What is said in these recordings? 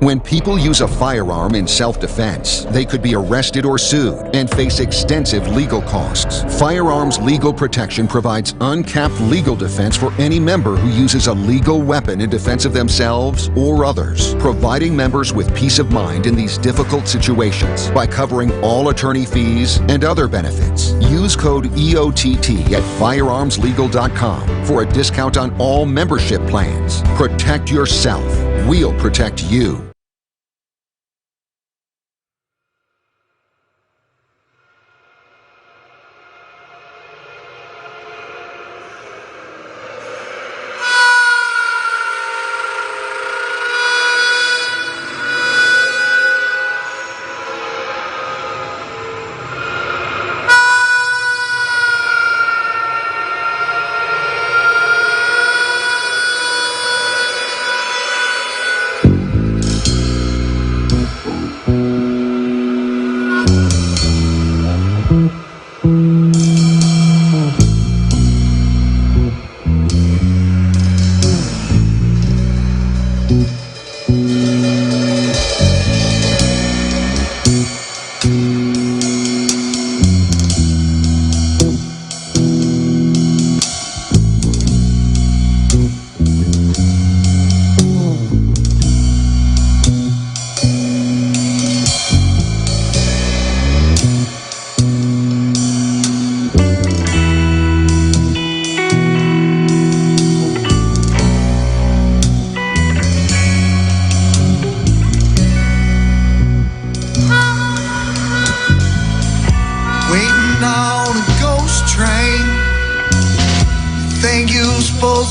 When people use a firearm in self-defense, they could be arrested or sued and face extensive legal costs. Firearms Legal Protection provides uncapped legal defense for any member who uses a legal weapon in defense of themselves or others, providing members with peace of mind in these difficult situations by covering all attorney fees and other benefits. Use code EOTT at firearmslegal.com for a discount on all membership plans. Protect yourself. We'll protect you.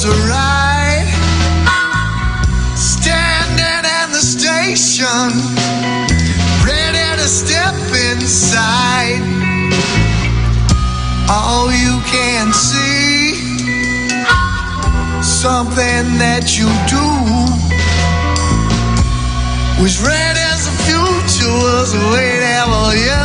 to ride, standing in the station, ready to step inside. All you can see, something that you do, was red as the future was waiting for you.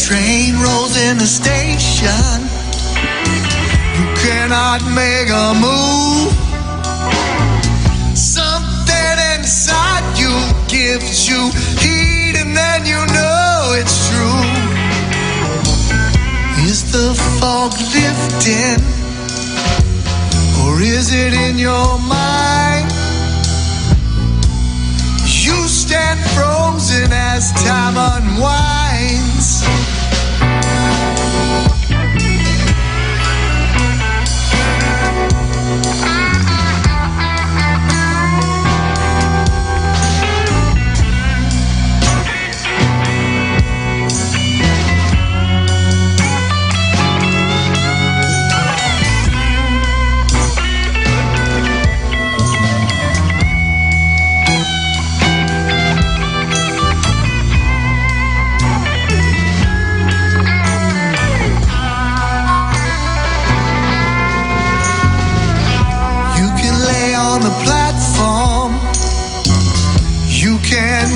Train rolls in the station, you cannot make a move. Something inside you gives you heat, and then you know it's true. Is the fog lifting, or is it in your mind? You stand frozen as time unwinds.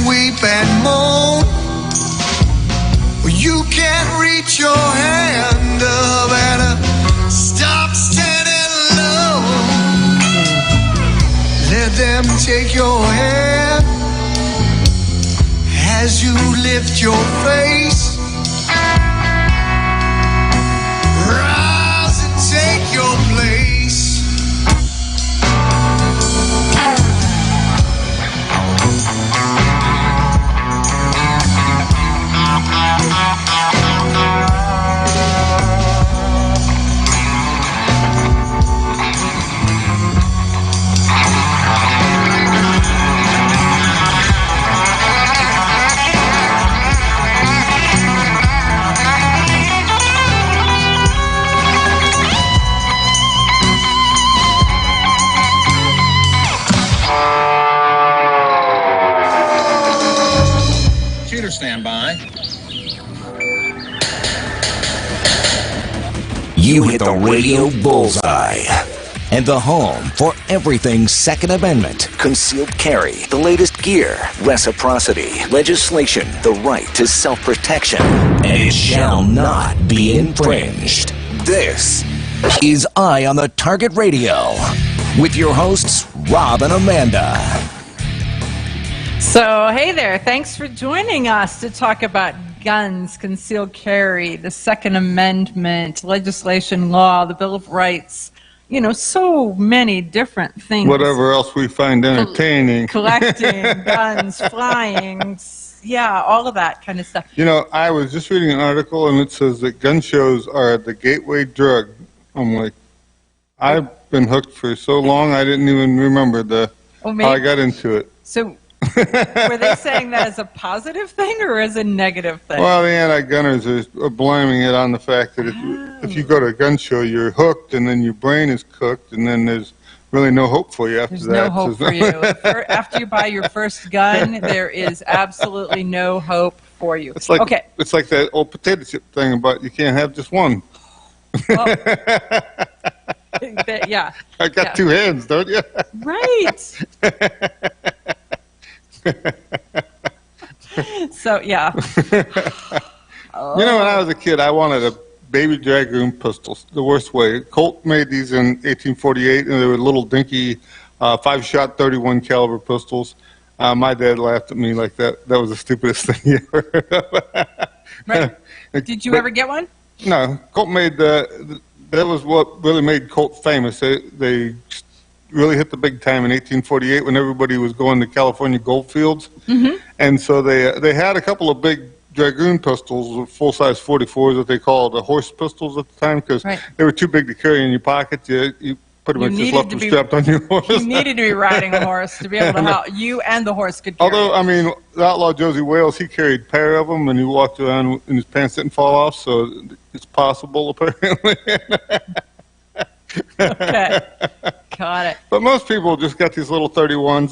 Weep and moan, or you can't reach your hand up and stop standing alone. Let them take your hand as you lift your face. Rise and take your place. You hit the radio bullseye. And the home for everything Second Amendment, concealed carry, the latest gear, reciprocity, legislation, the right to self-protection. And it shall not be infringed. This is Eye on the Target Radio with your hosts, Rob and Amanda. So, hey there. Thanks for joining us to talk about guns, concealed carry, the Second Amendment, legislation, law, the Bill of Rights. You know, so many different things. Whatever else we find entertaining. Collecting, guns, flying, yeah, all of that kind of stuff. You know, I was just reading an article, and it says that gun shows are the gateway drug. I'm like, I've been hooked for so long, I didn't even remember how I got into it. So, were they saying that as a positive thing or as a negative thing? Well, the anti-gunners are blaming it on the fact that if you go to a gun show, you're hooked, and then your brain is cooked, and then there's really no hope for you after that. There's no hope for you. After you buy your first gun, there is absolutely no hope for you. It's like, it's like that old potato chip thing about you can't have just one. Well, yeah. I got two hands, don't you? Right. So, yeah. You know, when I was a kid, I wanted a baby dragoon pistol, the worst way. Colt made these in 1848, and they were little dinky 5-shot 31 caliber pistols. My dad laughed at me like that. That was the stupidest thing he ever heard of. Right. Did you ever get one? No. Colt made that was what really made Colt famous. They really hit the big time in 1848 when everybody was going to California gold fields. Mm-hmm. And so they had a couple of big dragoon pistols, full-size 44s that they called the horse pistols at the time, because they were too big to carry in your pocket. You pretty much just left them strapped on your horse. You needed to be riding a horse to be able to help you, and the horse could carry Although, I mean, the outlaw Josie Wales, he carried a pair of them, and he walked around and his pants didn't fall off, so it's possible, apparently. Okay. Got it. But most people just got these little 31s.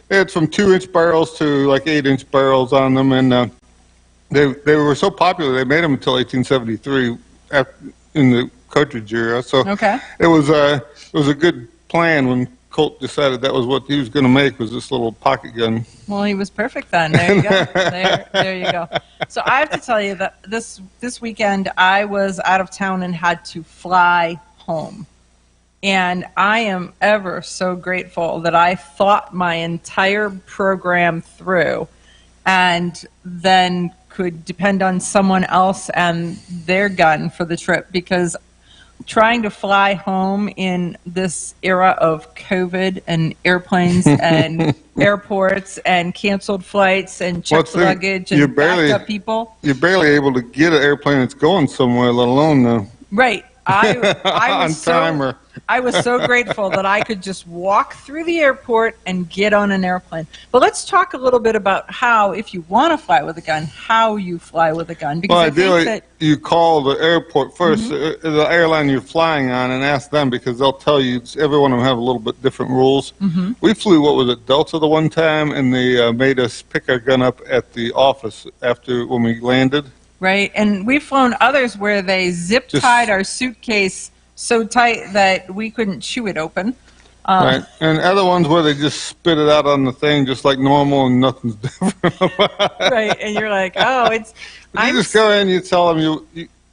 They had from 2-inch barrels to like 8-inch barrels on them, and they were so popular they made them until 1873 in the cartridge era. So it was a good plan when Colt decided that was what he was going to make, was this little pocket gun. Well, he was perfect then. There you go. There you go. So I have to tell you that this weekend I was out of town and had to fly home. And I am ever so grateful that I thought my entire program through and then could depend on someone else and their gun for the trip, because trying to fly home in this era of COVID and airplanes and airports and canceled flights and checked luggage and backed up people. You're barely able to get an airplane that's going somewhere, let alone Right. I was so grateful that I could just walk through the airport and get on an airplane. But let's talk a little bit about how, if you want to fly with a gun, how you fly with a gun. Because ideally, you call the airport first, the airline you're flying on, and ask them, because they'll tell you. Every one of them have a little bit different rules. Mm-hmm. We flew, Delta the one time, and they made us pick our gun up at the office when we landed. Right, and we've flown others where they zip-tied our suitcase so tight that we couldn't chew it open. Right, and other ones where they just spit it out on the thing just like normal and nothing's different. Right, and you're like, oh, it's... You just go in, you tell them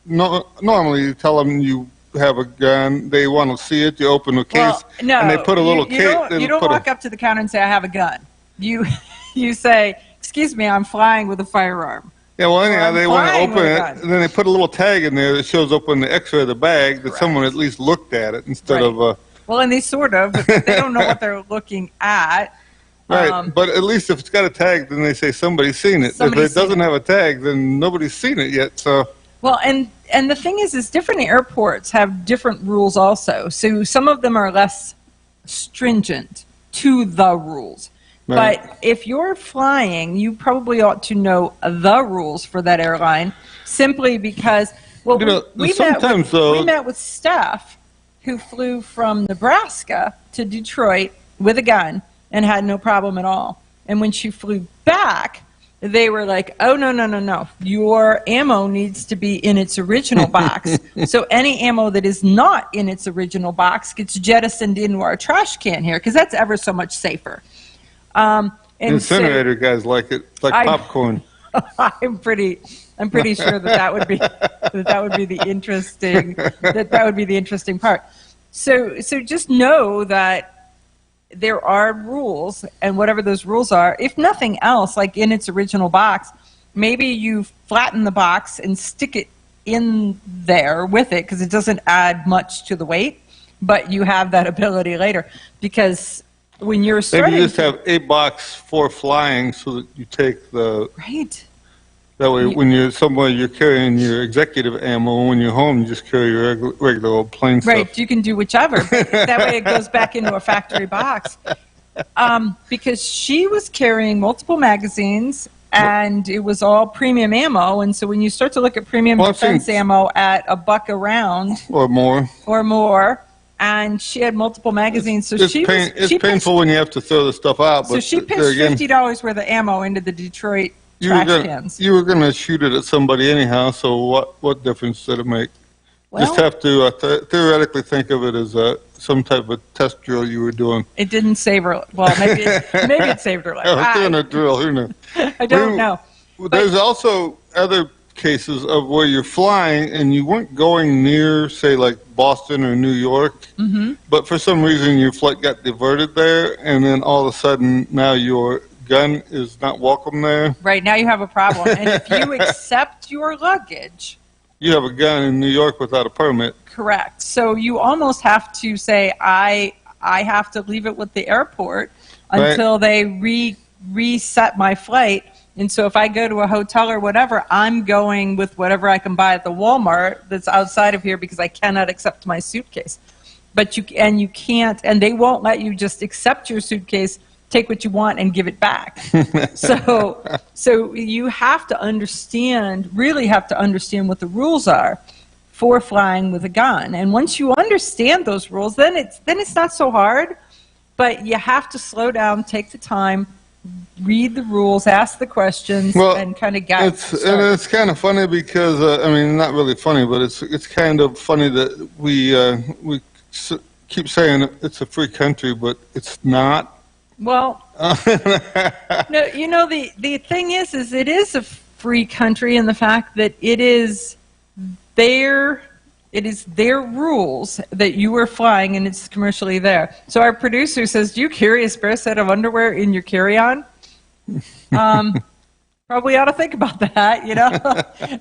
normally you tell them you have a gun, they want to see it, you open a case, and they put a little case... You don't walk up to the counter and say, I have a gun. You say, excuse me, I'm flying with a firearm. Yeah, well, anyhow, they want to open it, and then they put a little tag in there that shows up on the X-ray of the bag that someone at least looked at it instead of... Well, and they sort of, but they don't know what they're looking at. Right, but at least if it's got a tag, then they say somebody's seen it. If it doesn't have a tag, then nobody's seen it yet, so... Well, and the thing is different airports have different rules also. So some of them are less stringent to the rules. Right. But if you're flying, you probably ought to know the rules for that airline, simply because, well, we met with Steph, who flew from Nebraska to Detroit with a gun and had no problem at all. And when she flew back, they were like, oh, no. Your ammo needs to be in its original box. So any ammo that is not in its original box gets jettisoned into our trash can here, because that's ever so much safer. And Incinerator guys like it, like popcorn. I'm pretty sure that would be the interesting part. So just know that there are rules, and whatever those rules are, if nothing else, like in its original box, maybe you flatten the box and stick it in there with it, because it doesn't add much to the weight, but you have that ability later. Because when you're starting, maybe you just have a box for flying, so that you take the right. That way, when you're somewhere, you're carrying your executive ammo. When you're home, you just carry your regular old plain stuff. Right, you can do whichever. But that way it goes back into a factory box. Because she was carrying multiple magazines, and it was all premium ammo. And so when you start to look at premium defense ammo at $1 a round or more, and she had multiple magazines, so it's painful when you have to throw the stuff out. So she pitched $50 worth of ammo into the Detroit trash cans. You were going to shoot it at somebody anyhow, so what difference did it make? Well, just have to theoretically think of it as some type of test drill you were doing. It didn't save her. Well, maybe it saved her life. I was doing a drill. Who knew? I don't know. There's also other cases of where you're flying and you weren't going near, say, like Boston or New York, but for some reason your flight got diverted there, and then all of a sudden now your gun is not welcome there. Right, now you have a problem. And if you accept your luggage, you have a gun in New York without a permit. Correct. So you almost have to say, I have to leave it with the airport until they reset my flight. And so if I go to a hotel or whatever, I'm going with whatever I can buy at the Walmart that's outside of here, because I cannot accept my suitcase. But you can't, and they won't let you just accept your suitcase, take what you want, and give it back. So you have to understand, really have to understand what the rules are for flying with a gun. And once you understand those rules, then it's not so hard, but you have to slow down, take the time, read the rules, ask the questions, and kind of guide. And it's kind of funny because I mean, not really funny, but it's kind of funny that we keep saying it's a free country, but it's not. Well, no, you know, the thing is it is a free country in the fact that it is their rules that you are flying, and it's commercially there. So our producer says, do you carry a spare set of underwear in your carry-on? Probably ought to think about that, you know.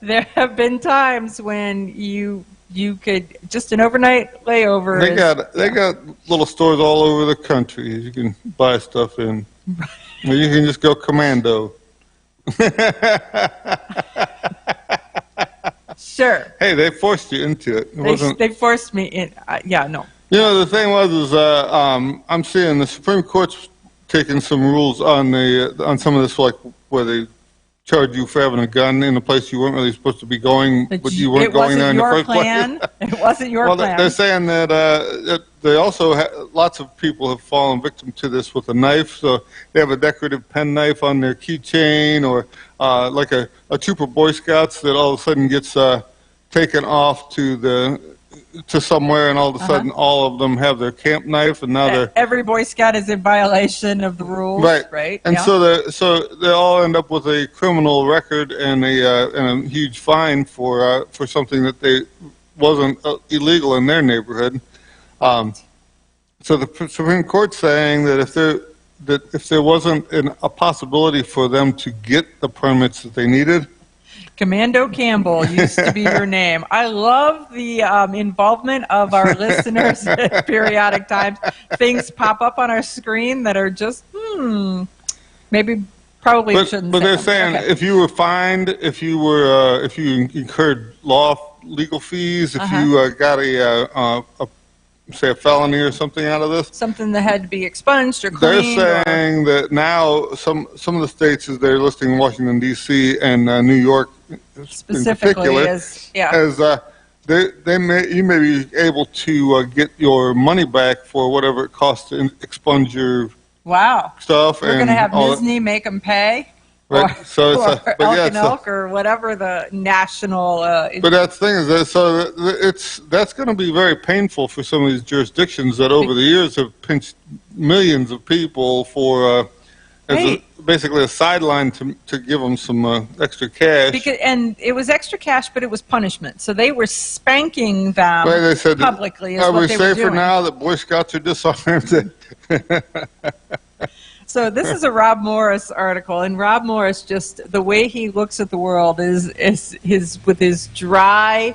There have been times when you could, just an overnight layover. They got little stores all over the country you can buy stuff in. Or you can just go commando. Sure. Hey, they forced you into it. They forced me in. Yeah, no. You know, the thing was I'm seeing the Supreme Court's taking some rules on some of this, like where they charge you for having a gun in a place you weren't really supposed to be going, but you weren't going there in the first place. It wasn't your plan. Well, they're saying that they also lots of people have fallen victim to this with a knife. So they have a decorative pen knife on their keychain, or like a troop of Boy Scouts that all of a sudden gets taken off to somewhere, and all of a sudden all of them have their camp knife, and now every Boy Scout is in violation of the rules, right? And so they all end up with a criminal record and a huge fine for something that wasn't illegal in their neighborhood. So the Supreme Court's saying that if there wasn't a possibility for them to get the permits that they needed. Commando Campbell used to be your name. I love the involvement of our listeners at periodic times. Things pop up on our screen that are just, maybe probably shouldn't. But they're saying if you were fined, if you incurred legal fees, if you got say a felony or something out of this, something that had to be expunged or cleaned. They're saying that now some of the states, as they're listing Washington D.C. and New York specifically, you may be able to get your money back for whatever it costs to expunge your stuff. We're going to have Disney make them pay. Right. or, So or it's but elk yeah, and so, elk or whatever the national. but that's the thing is that that's going to be very painful for some of these jurisdictions that over the years have pinched millions of people for Right. basically a sideline to give them some extra cash. And it was extra cash, but it was punishment. So they were spanking them Right, they said, publicly. Is are what we they were safer doing. now that Boy Scouts are disarmed? So this is a Rob Morris article, and Rob Morris, just the way he looks at the world is with his dry,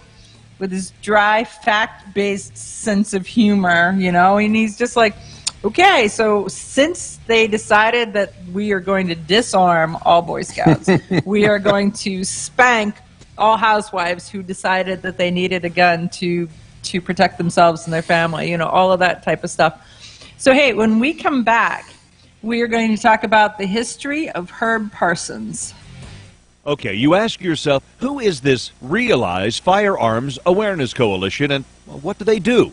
fact-based sense of humor, and he's just like, okay, so since they decided that we are going to disarm all Boy Scouts, we are going to spank all housewives who decided that they needed a gun to protect themselves and their family, all of that type of stuff. So hey, when we come back, we are going to talk about the history of Herb Parsons. Okay, you ask yourself, who is this Realize Firearms Awareness Coalition, and what do they do?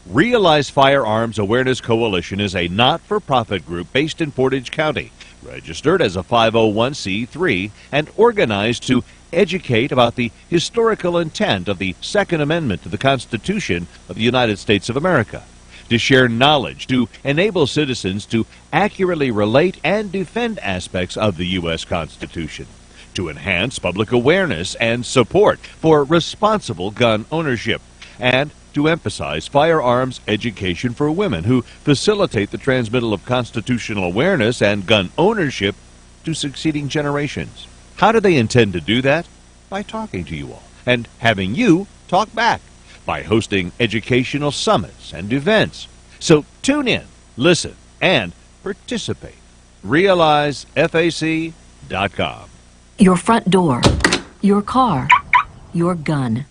Realize Firearms Awareness Coalition is a not-for-profit group based in Portage County, registered as a 501c3, and organized to educate about the historical intent of the Second Amendment to the Constitution of the United States of America, to share knowledge, to enable citizens to accurately relate and defend aspects of the U.S. Constitution, to enhance public awareness and support for responsible gun ownership, and to emphasize firearms education for women who facilitate the transmittal of constitutional awareness and gun ownership to succeeding generations. How do they intend to do that? By talking to you all and having you talk back, by hosting educational summits and events. So tune in, listen, and participate. RealizeFAC.com. Your front door, your car, your gun.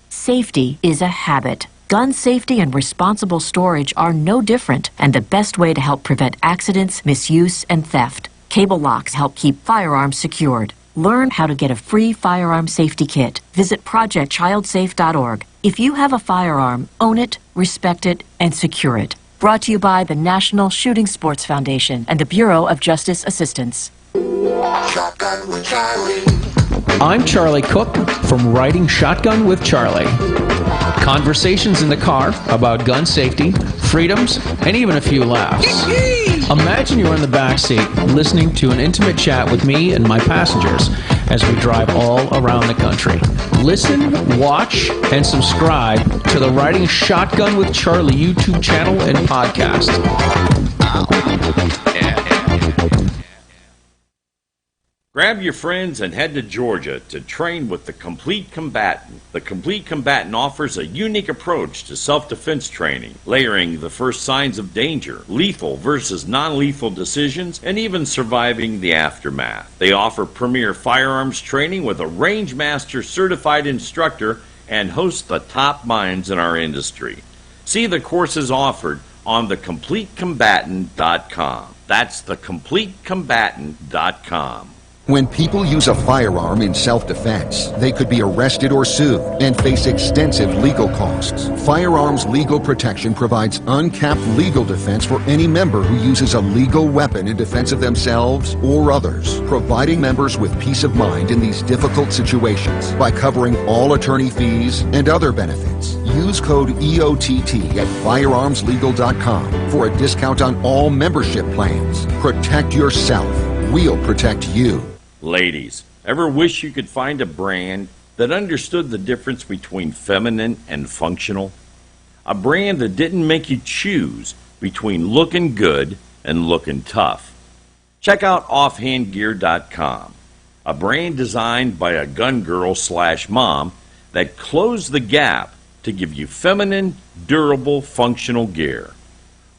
Safety is a habit. Gun safety and responsible storage are no different, and the best way to help prevent accidents, misuse, and theft. Cable locks help keep firearms secured. Learn how to get a free firearm safety kit. Visit ProjectChildSafe.org. If you have a firearm, own it, respect it, and secure it. Brought to you by the National Shooting Sports Foundation and the Bureau of Justice Assistance. Shotgun with Charlie. I'm Charlie Cook from Riding Shotgun with Charlie. Conversations in the car about gun safety, freedoms, and even a few laughs. Imagine you're in the back seat listening to an intimate chat with me and my passengers as we drive all around the country. Listen, watch, and subscribe to the Riding Shotgun with Charlie YouTube channel and podcast. Grab your friends and head to Georgia to train with the Complete Combatant. The Complete Combatant offers a unique approach to self-defense training, layering the first signs of danger, lethal versus non-lethal decisions, and even surviving the aftermath. They offer premier firearms training with a Range Master certified instructor and host the top minds in our industry. See the courses offered on thecompletecombatant.com. That's thecompletecombatant.com. When people use a firearm in self-defense, they could be arrested or sued and face extensive legal costs. Firearms Legal Protection provides uncapped legal defense for any member who uses a legal weapon in defense of themselves or others, providing members with peace of mind in these difficult situations by covering all attorney fees and other benefits. Use code EOTT at firearmslegal.com for a discount on all membership plans. Protect yourself. We'll protect you. Ladies, ever wish you could find a brand that understood the difference between feminine and functional? A brand that didn't make you choose between looking good and looking tough. Check out offhandgear.com, a brand designed by a gun girl / mom that closed the gap to give you feminine, durable, functional gear.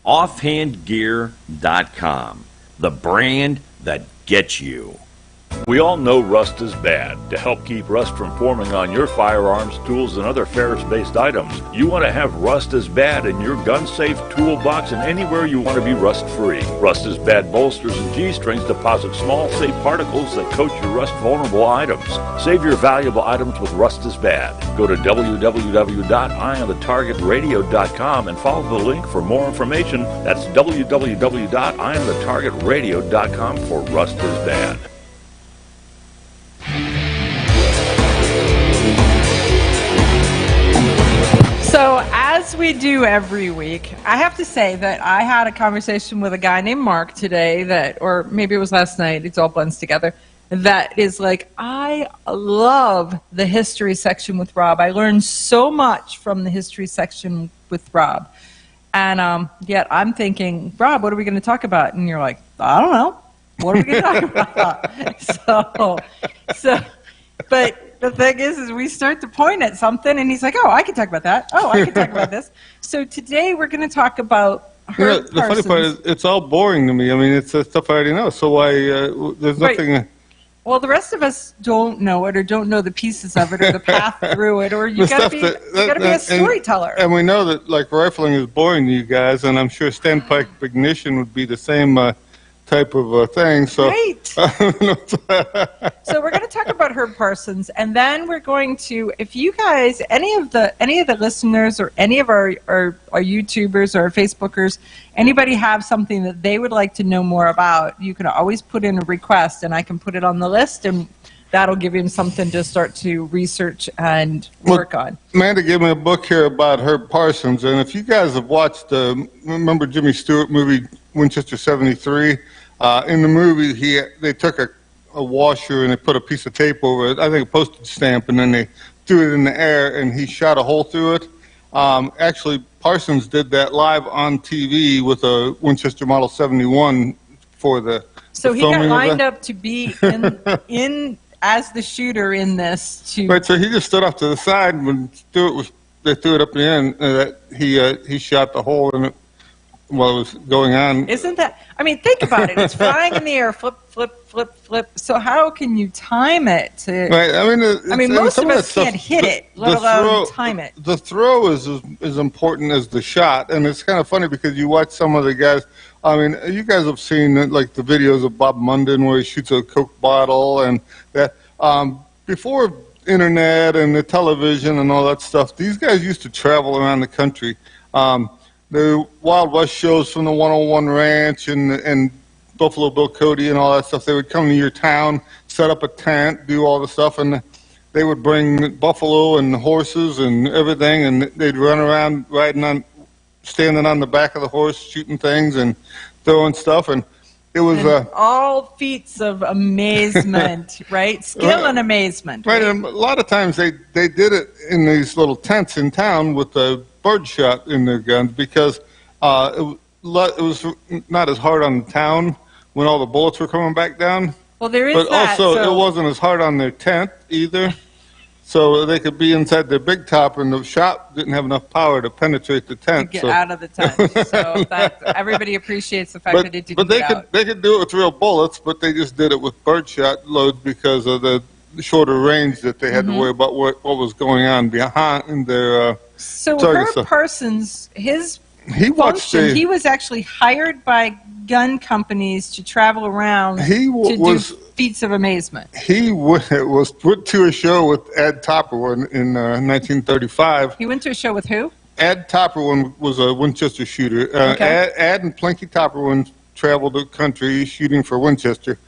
Offhandgear.com, the brand that gets you. We all know rust is bad. To help keep rust from forming on your firearms, tools, and other ferrous-based items, you want to have Rust is Bad in your gun-safe toolbox and anywhere you want to be rust-free. Rust is Bad bolsters and G-strings deposit small, safe particles that coat your rust-vulnerable items. Save your valuable items with Rust is Bad. Go to www.eyeonthetargetradio.com and follow the link for more information. That's www.eyeonthetargetradio.com for Rust is Bad. So, as we do every week, I have to say that I had a conversation with a guy named Mark today that, or maybe it was last night, it all blends together, that is like, I love the history section with Rob. I learned so much from the history section with Rob. And yet I'm thinking, Rob, what are we going to talk about? And you're like, I don't know. What are we going to talk about? But the thing is we start to point at something, and he's like, oh, I can talk about that. Oh, I can talk about this. So today we're going to talk about Herb the funny part is it's all boring to me. I mean, it's stuff I already know. So why there's nothing... Right. Well, the rest of us don't know it or don't know the pieces of it or the path through it, or you got to be a storyteller. And we know that, like, rifling is boring to you guys, and I'm sure standpipe ignition would be the same type of thing. So, right. So we're going to talk about Herb Parsons, and then we're going to, if you guys, any of the listeners or any of our YouTubers or Facebookers, anybody have something that they would like to know more about, you can always put in a request, and I can put it on the list, and that'll give him something to start to research and work on. Amanda gave me a book here about Herb Parsons, and if you guys have watched, remember Jimmy Stewart movie Winchester 73? In the movie, they took a washer and they put a piece of tape over it, I think a postage stamp, and then they threw it in the air, and he shot a hole through it. Actually, Parsons did that live on TV with a Winchester Model 71 for the So he got lined up to be in as the shooter in this. Right, so he just stood off to the side when they threw it up in the end, that he shot the hole in it while it was going on. Isn't that, I mean, think about it. It's flying in the air, flip, flip, flip, flip. So how can you time it to... Right, I mean most of us can't hit it, let alone time it. The throw is as important as the shot, and it's kind of funny because you watch some of the guys, I mean, you guys have seen like the videos of Bob Munden where he shoots a Coke bottle and that. Before internet and the television and all that stuff, these guys used to travel around the country. The Wild West shows from the 101 Ranch and Buffalo Bill Cody and all that stuff, they would come to your town, set up a tent, do all the stuff, and they would bring buffalo and horses and everything, and they'd run around standing on the back of the horse, shooting things and throwing stuff, and it was all feats of amazement, right? Skill and amazement. Right, and a lot of times they did it in these little tents in town with the birdshot in their guns because it was not as hard on the town when all the bullets were coming back down. Well, there is but that. But also, it wasn't as hard on their tent either. So they could be inside their big top, and the shot didn't have enough power to penetrate the tent. To get out of the tent. So everybody appreciates the fact that it didn't get out. But they could do it with real bullets, but they just did it with birdshot loads because of the shorter range that they had to worry about what was going on behind their So Herb Parsons, his function, he was actually hired by gun companies to travel around to do feats of amazement. He was put to a show with Ed Topperwin in 1935. He went to a show with who? Ed Topperwin was a Winchester shooter. Okay. Ed and Plinky Topperwin traveled the country shooting for Winchester.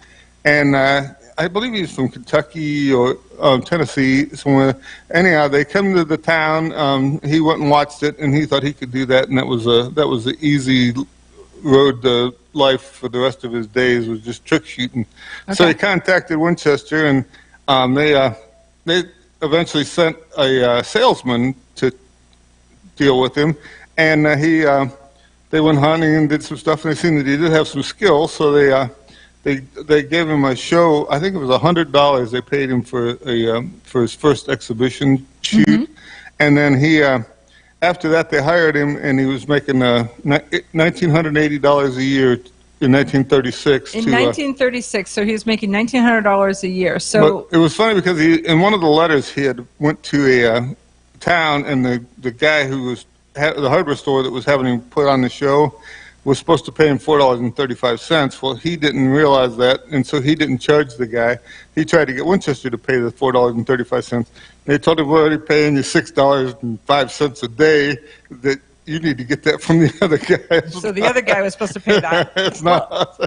And I believe he's from Kentucky or Tennessee, somewhere. Anyhow, they come to the town. He went and watched it, and he thought he could do that, and that was the easy road to life for the rest of his days, was just trick shooting. Okay. So he contacted Winchester, and they eventually sent a salesman to deal with him, and they went hunting and did some stuff, and they seen that he did have some skill, so they gave him a show. I think it was $100 they paid him for his first exhibition shoot, and then he after that they hired him, and he was making $1,980 a year in 1936. In 1936, so he was making $1,900 a year. So but it was funny because in one of the letters he had went to a town, and the guy who was the hardware store that was having him put on the show was supposed to pay him $4.35. Well, he didn't realize that, and so he didn't charge the guy. He tried to get Winchester to pay the $4.35. They told him, we're already paying you $6.05 a day, that you need to get that from the other guy. So the other guy was supposed to pay that. It's not.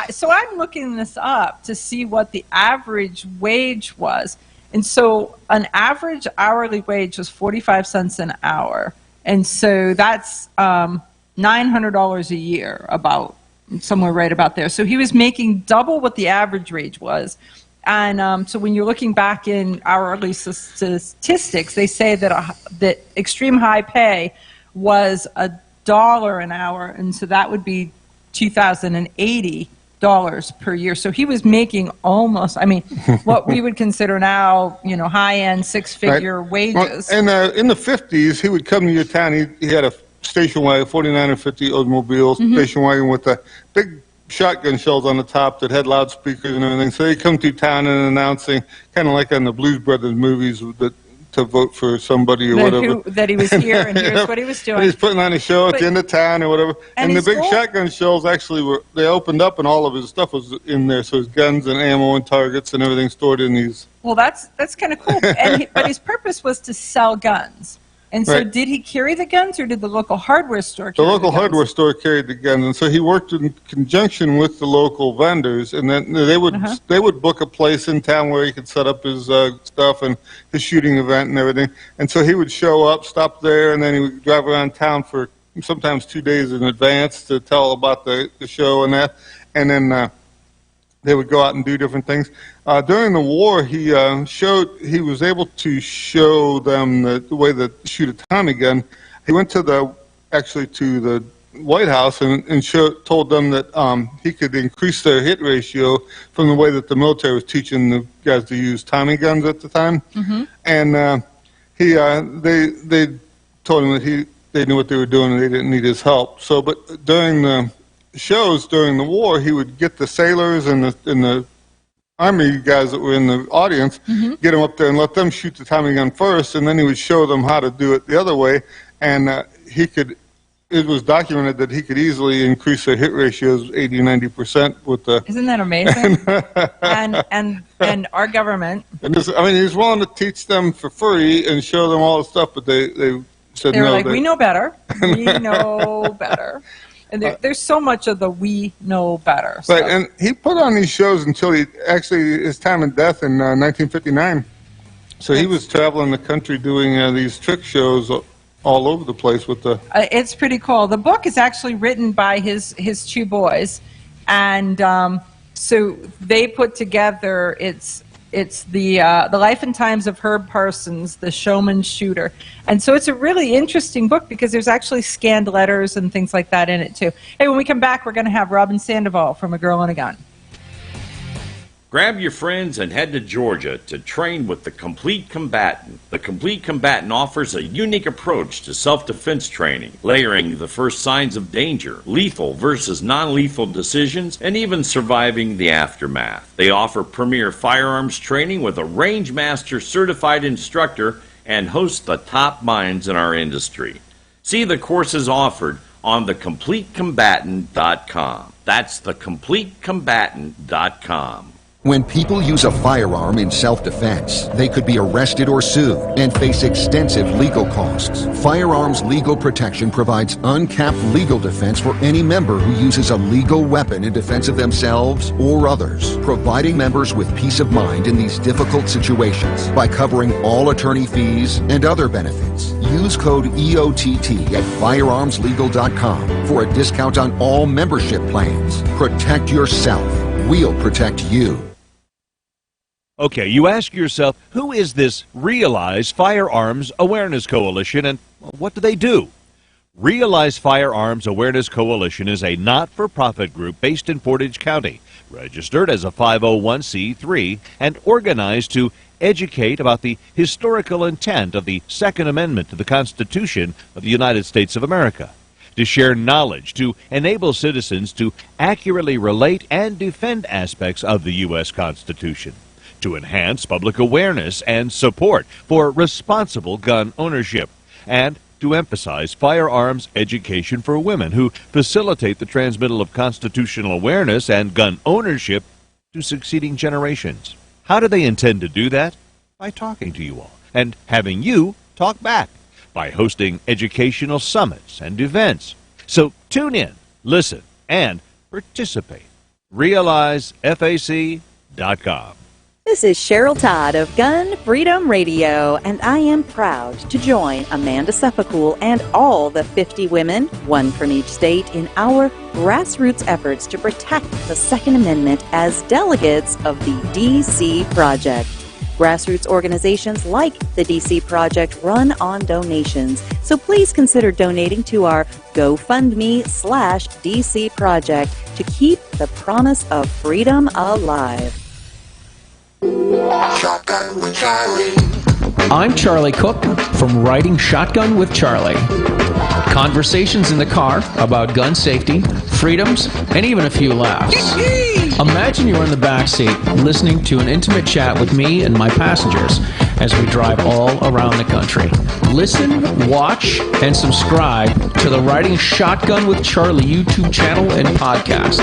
So I'm looking this up to see what the average wage was. And so an average hourly wage was 45 cents an hour. And so that's $900 a year, about somewhere right about there. So he was making double what the average wage was. And so when you're looking back in hourly statistics, they say that that extreme high pay was $1 an hour, and so that would be $2,080 per year. So he was making almost, I mean, what we would consider now, high-end six-figure wages. Well, in the 50s, he would come to your town. He had a station wagon, 49 or 50 Oldsmobile station wagon with the big shotgun shells on the top that had loudspeakers and everything. So he'd come to town and announcing, kind of like on the Blues Brothers movies, to vote for somebody or whatever. That he was here and here's what he was doing. And he's putting on a show at the end of town or whatever. And the big shotgun shells actually they opened up and all of his stuff was in there. So his guns and ammo and targets and everything stored in these. Well, that's kind of cool. But his purpose was to sell guns. And so did he carry the guns, or did the local hardware store carry the guns? The local hardware store carried the guns, and so he worked in conjunction with the local vendors, and then they would book a place in town where he could set up his stuff and his shooting event and everything. And so he would show up, stop there, and then he would drive around town for sometimes 2 days in advance to tell about the show and that. And then they would go out and do different things. During the war, he was able to show them the way to shoot a Tommy gun. He went to the White House and told them that he could increase their hit ratio from the way that the military was teaching the guys to use Tommy guns at the time. And they told him that they knew what they were doing and they didn't need his help. So, but during the shows during the war, he would get the sailors and the Army guys that were in the audience, get them up there and let them shoot the Tommy gun first, and then he would show them how to do it the other way. And it was documented that he could easily increase their hit ratios 80-90% with the. Isn't that amazing? and our government. And he's willing to teach them for free and show them all the stuff, but they said no. They were like, we know better. We know better. And there's so much of the we know better. So. Right, and he put on these shows until his time of death in 1959. So he was traveling the country doing these trick shows all over the place with the. It's pretty cool. The book is actually written by his two boys, and so they put together it's the life and times of Herb Parsons, the showman shooter. And so it's a really interesting book because there's actually scanned letters and things like that in it too. Hey, when we come back, we're going to have Robyn Sandoval from A Girl and a Gun. Grab your friends and head to Georgia to train with the Complete Combatant. The Complete Combatant offers a unique approach to self-defense training, layering the first signs of danger, lethal versus non-lethal decisions, and even surviving the aftermath. They offer premier firearms training with a range master certified instructor and host the top minds in our industry. See the courses offered on thecompletecombatant.com. That's thecompletecombatant.com. When people use a firearm in self-defense, they could be arrested or sued and face extensive legal costs. Firearms Legal Protection provides uncapped legal defense for any member who uses a legal weapon in defense of themselves or others, providing members with peace of mind in these difficult situations by covering all attorney fees and other benefits. Use code EOTT at firearmslegal.com for a discount on all membership plans. Protect yourself. We'll protect you. Okay, you ask yourself, who is this Realize Firearms Awareness Coalition and what do they do? Realize Firearms Awareness Coalition is a not-for-profit group based in Portage County, registered as a 501c3 and organized to educate about the historical intent of the Second Amendment to the Constitution of the United States of America. to share knowledge, to enable citizens to accurately relate and defend aspects of the U.S. Constitution, to enhance public awareness and support for responsible gun ownership, and to emphasize firearms education for women who facilitate the transmittal of constitutional awareness and gun ownership to succeeding generations. How do they intend to do that? By talking to you all and having you talk back, by hosting educational summits and events. So tune in, listen, and participate. RealizeFAC.com. This is Cheryl Todd of Gun Freedom Radio, and I am proud to join Amanda Suffolcool and all the 50 women, one from each state, in our grassroots efforts to protect the Second Amendment as delegates of the DC Project. Grassroots organizations like the DC Project run on donations, so please consider donating to our GoFundMe/DC Project to keep the promise of freedom alive. Shotgun with Charlie. I'm Charlie Cook from Riding Shotgun with Charlie. Conversations in the car about gun safety, freedoms, and even a few laughs. Imagine you're in the back seat listening to an intimate chat with me and my passengers as we drive all around the country. Listen, watch, and subscribe to the Riding Shotgun with Charlie YouTube channel and podcast.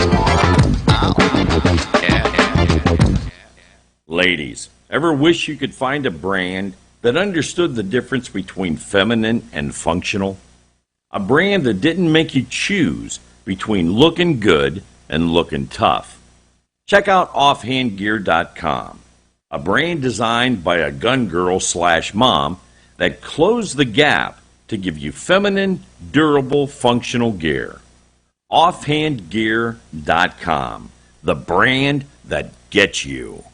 Ladies, ever wish you could find a brand that understood the difference between feminine and functional? A brand that didn't make you choose between looking good and looking tough. Check out offhandgear.com, a brand designed by a gun girl/mom that closed the gap to give you feminine, durable, functional gear. Offhandgear.com, the brand that gets you.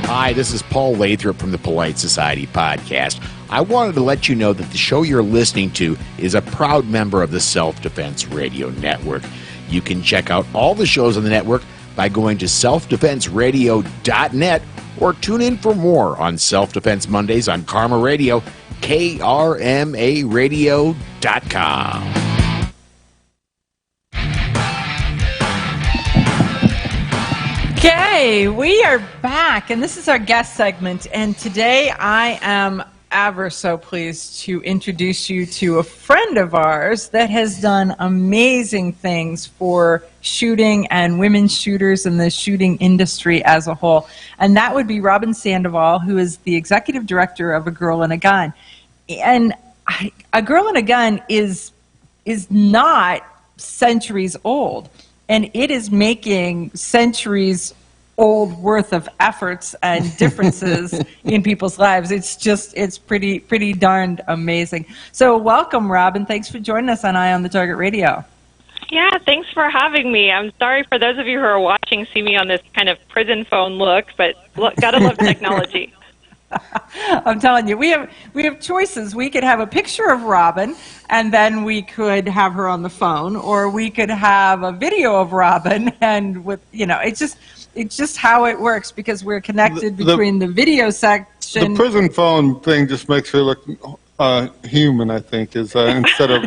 Hi, this is Paul Lathrop from the Polite Society podcast. I wanted to let you know that the show you're listening to is a proud member of the Self-Defense Radio Network. You can check out all the shows on the network by going to selfdefenseradio.net or tune in for more on Self-Defense Mondays on Karma Radio, krmaradio.com. Okay, we are back, and this is our guest segment. And today I am ever so pleased to introduce you to a friend of ours that has done amazing things for shooting and women shooters and the shooting industry as a whole. And that would be Robyn Sandoval, who is the executive director of A Girl and a Gun. And A Girl and a Gun is not centuries old. And it is making centuries old worth of efforts and differences in people's lives. It's pretty darned amazing. So welcome, Robyn. Thanks for joining us on Eye on the Target Radio. Yeah, thanks for having me. I'm sorry for those of you who are watching, see me on this kind of prison phone look, but gotta love technology. I'm telling you, we have choices. We could have a picture of Robyn, and then we could have her on the phone, or we could have a video of Robyn, and it's just how it works because we're connected between the video section. The prison phone thing just makes her look human, I think, instead of.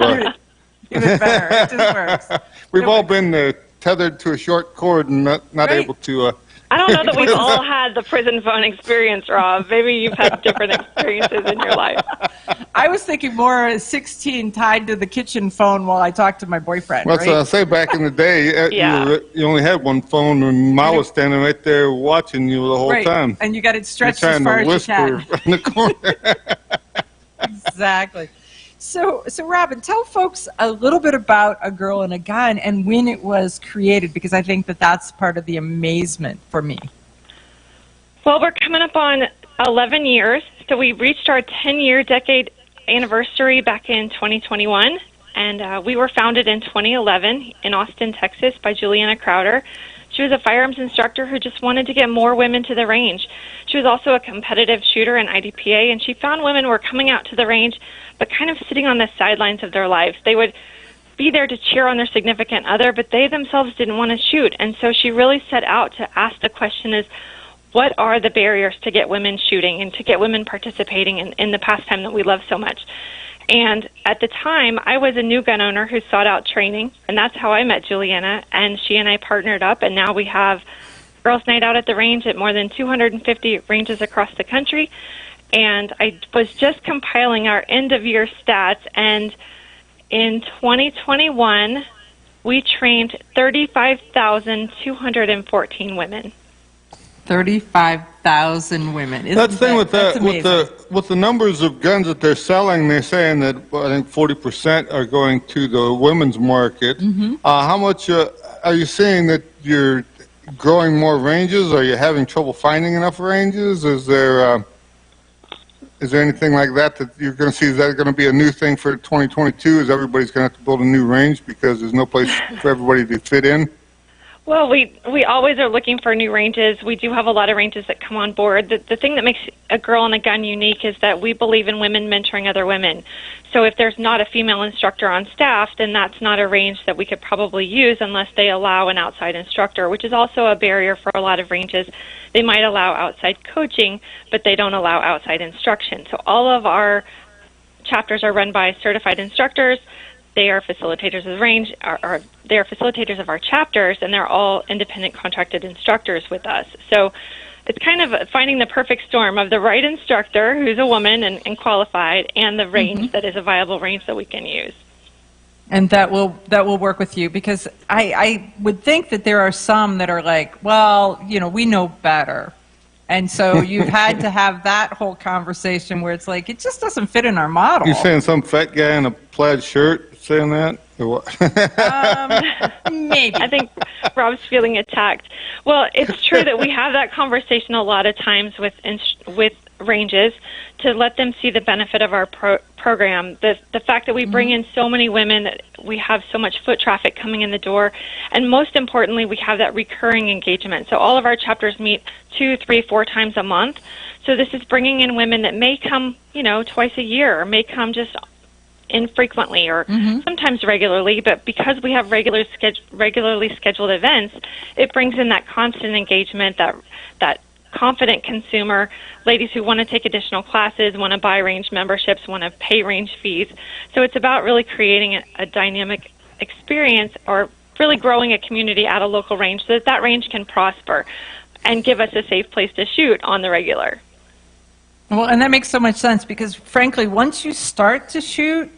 Even better. It just works. We've all been tethered to a short cord and not right. able to. I don't know that we've all had the prison phone experience, Rob. Maybe you've had different experiences in your life. I was thinking more 16 tied to the kitchen phone while I talked to my boyfriend. Well, right? So I say back in the day, you only had one phone, and Ma was standing right there watching you the whole time. And you got it stretched as far as you can. In the corner. Exactly. So Robyn, tell folks a little bit about A Girl and a Gun and when it was created, because I think that's part of the amazement for me. Well, we're coming up on 11 years, so we reached our 10-year decade anniversary back in 2021, and we were founded in 2011 in Austin, Texas by Juliana Crowder. She was a firearms instructor who just wanted to get more women to the range. She was also a competitive shooter in IDPA, and she found women were coming out to the range but kind of sitting on the sidelines of their lives. They would be there to cheer on their significant other, but they themselves didn't want to shoot. And so she really set out to ask the question is, what are the barriers to get women shooting and to get women participating in the pastime that we love so much. And at the time, I was a new gun owner who sought out training, and that's how I met Juliana, and she and I partnered up, and now we have Girls Night Out at the range at more than 250 ranges across the country. And I was just compiling our end-of-year stats, and in 2021, we trained 35,214 women. 35,000 women. That's the thing with the numbers of guns that they're selling. They're saying that I think 40% are going to the women's market. How much are you seeing that you're growing more ranges? Are you having trouble finding enough ranges? Is there anything like that you're going to see? Is that going to be a new thing for 2022? Is everybody's going to have to build a new range because there's no place for everybody to fit in? Well, we always are looking for new ranges. We do have a lot of ranges that come on board. The thing that makes a girl and a gun unique is that we believe in women mentoring other women. So if there's not a female instructor on staff, then that's not a range that we could probably use unless they allow an outside instructor, which is also a barrier for a lot of ranges. They might allow outside coaching, but they don't allow outside instruction. So all of our chapters are run by certified instructors. They are facilitators of the range, they are facilitators of our chapters, and they're all independent contracted instructors with us. So it's kind of finding the perfect storm of the right instructor who's a woman and qualified, and the range that is a viable range that we can use. And that will work with you, because I would think that there are some that are like, well, we know better. And so you've had to have that whole conversation where it's like, it just doesn't fit in our model. You're saying some fat guy in a plaid shirt saying that? Or what? Maybe. I think Rob's feeling attacked. Well, it's true that we have that conversation a lot of times with ranges to let them see the benefit of our program. The fact that we bring in so many women, that we have so much foot traffic coming in the door, and most importantly, we have that recurring engagement. So all of our chapters meet 2, 3, 4 times a month. So this is bringing in women that may come, twice a year, or may come just infrequently, or sometimes regularly, but because we have regularly scheduled events, it brings in that constant engagement, that confident consumer, ladies who want to take additional classes, want to buy range memberships, want to pay range fees. So it's about really creating a dynamic experience, or really growing a community at a local range so that range can prosper and give us a safe place to shoot on the regular. Well, and that makes so much sense, because frankly, once you start to shoot,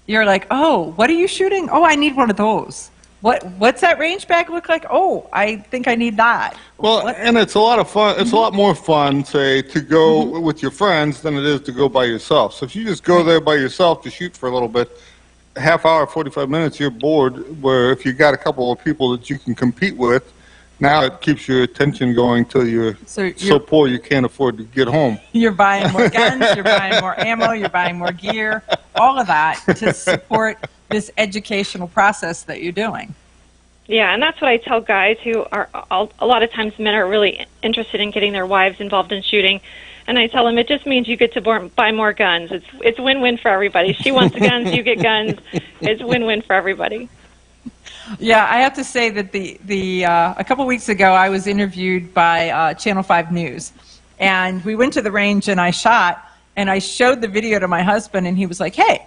you're like, oh, what are you shooting? Oh, I need one of those. What's that range bag look like? Oh, I think I need that. Well, and it's a lot of fun. It's a lot more fun, say, to go with your friends than it is to go by yourself. So if you just go there by yourself to shoot for a little bit, a half hour, 45 minutes, you're bored. Where if you got a couple of people that you can compete with, now it keeps your attention going till you're so poor you can't afford to get home. You're buying more guns, you're buying more ammo, you're buying more gear, all of that to support this educational process that you're doing. Yeah, and that's what I tell guys who are, a lot of times men are really interested in getting their wives involved in shooting. And I tell them it just means you get to buy more guns. It's win-win for everybody. She wants the guns, you get guns. It's win-win for everybody. Yeah, I have to say that a couple weeks ago I was interviewed by Channel 5 News, and we went to the range and I shot, and I showed the video to my husband, and he was like, "Hey,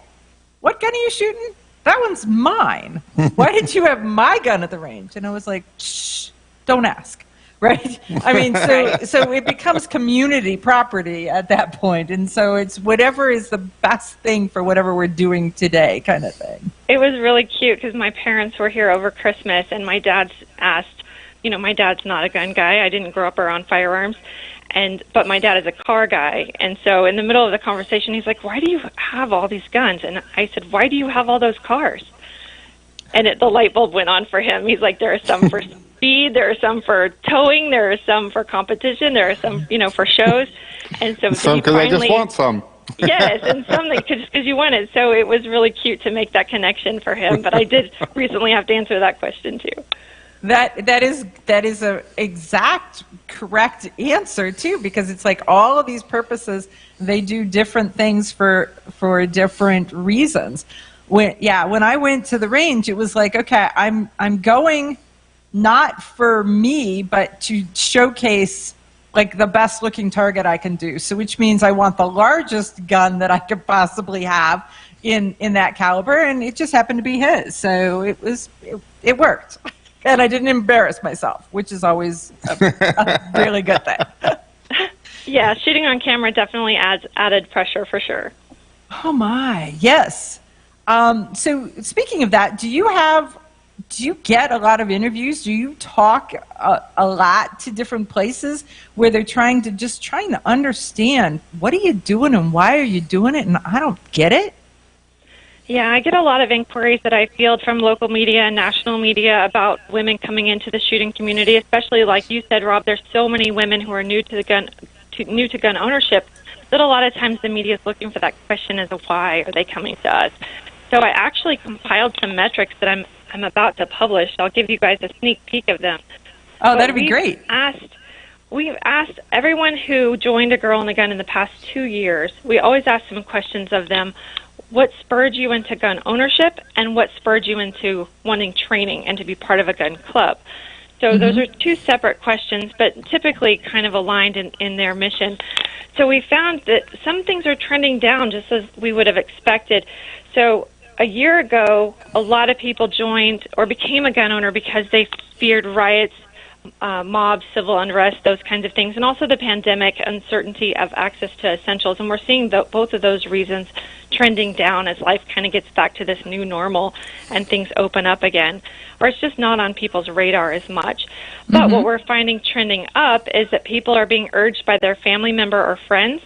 what gun are you shooting? That one's mine. Why did you have my gun at the range?" And I was like, "Shh, don't ask." Right? I mean, so it becomes community property at that point, and so it's whatever is the best thing for whatever we're doing today, kind of thing. It was really cute because my parents were here over Christmas, and my dad's asked, my dad's not a gun guy. I didn't grow up around firearms, but my dad is a car guy, and so in the middle of the conversation, he's like, "Why do you have all these guns?" And I said, "Why do you have all those cars?" And the light bulb went on for him. He's like, "There are some for speed, there are some for towing, there are some for competition, there are some, for shows." And so some because I just want some. Yes, and some just because you want it. So it was really cute to make that connection for him. But I did recently have to answer that question too. That is a exact correct answer too, because it's like all of these purposes, they do different things for different reasons. When I went to the range, it was like, okay, I'm going not for me, but to showcase like the best looking target I can do. So which means I want the largest gun that I could possibly have in that caliber, and it just happened to be his. So it worked. And I didn't embarrass myself, which is always a really good thing. Yeah, shooting on camera definitely adds added pressure for sure. Oh my, yes. So speaking of that, do you get a lot of interviews? Do you talk a lot to different places where they're trying to understand what are you doing and why are you doing it, and I don't get it? Yeah, I get a lot of inquiries that I field from local media and national media about women coming into the shooting community, especially like you said, Rob, there's so many women who are new to gun ownership that a lot of times the media is looking for that question as to why are they coming to us. So I actually compiled some metrics that I'm about to publish. I'll give you guys a sneak peek of them. Oh, that'd be great. We've asked everyone who joined A Girl and a Gun in the past 2 years, we always ask some questions of them. What spurred you into gun ownership, and what spurred you into wanting training and to be part of a gun club? So those are two separate questions, but typically kind of aligned in their mission. So we found that some things are trending down just as we would have expected. So a year ago, a lot of people joined or became a gun owner because they feared riots, mobs, civil unrest, those kinds of things, and also the pandemic, uncertainty of access to essentials. And we're seeing both of those reasons trending down as life kind of gets back to this new normal and things open up again, or it's just not on people's radar as much. But what we're finding trending up is that people are being urged by their family member or friends,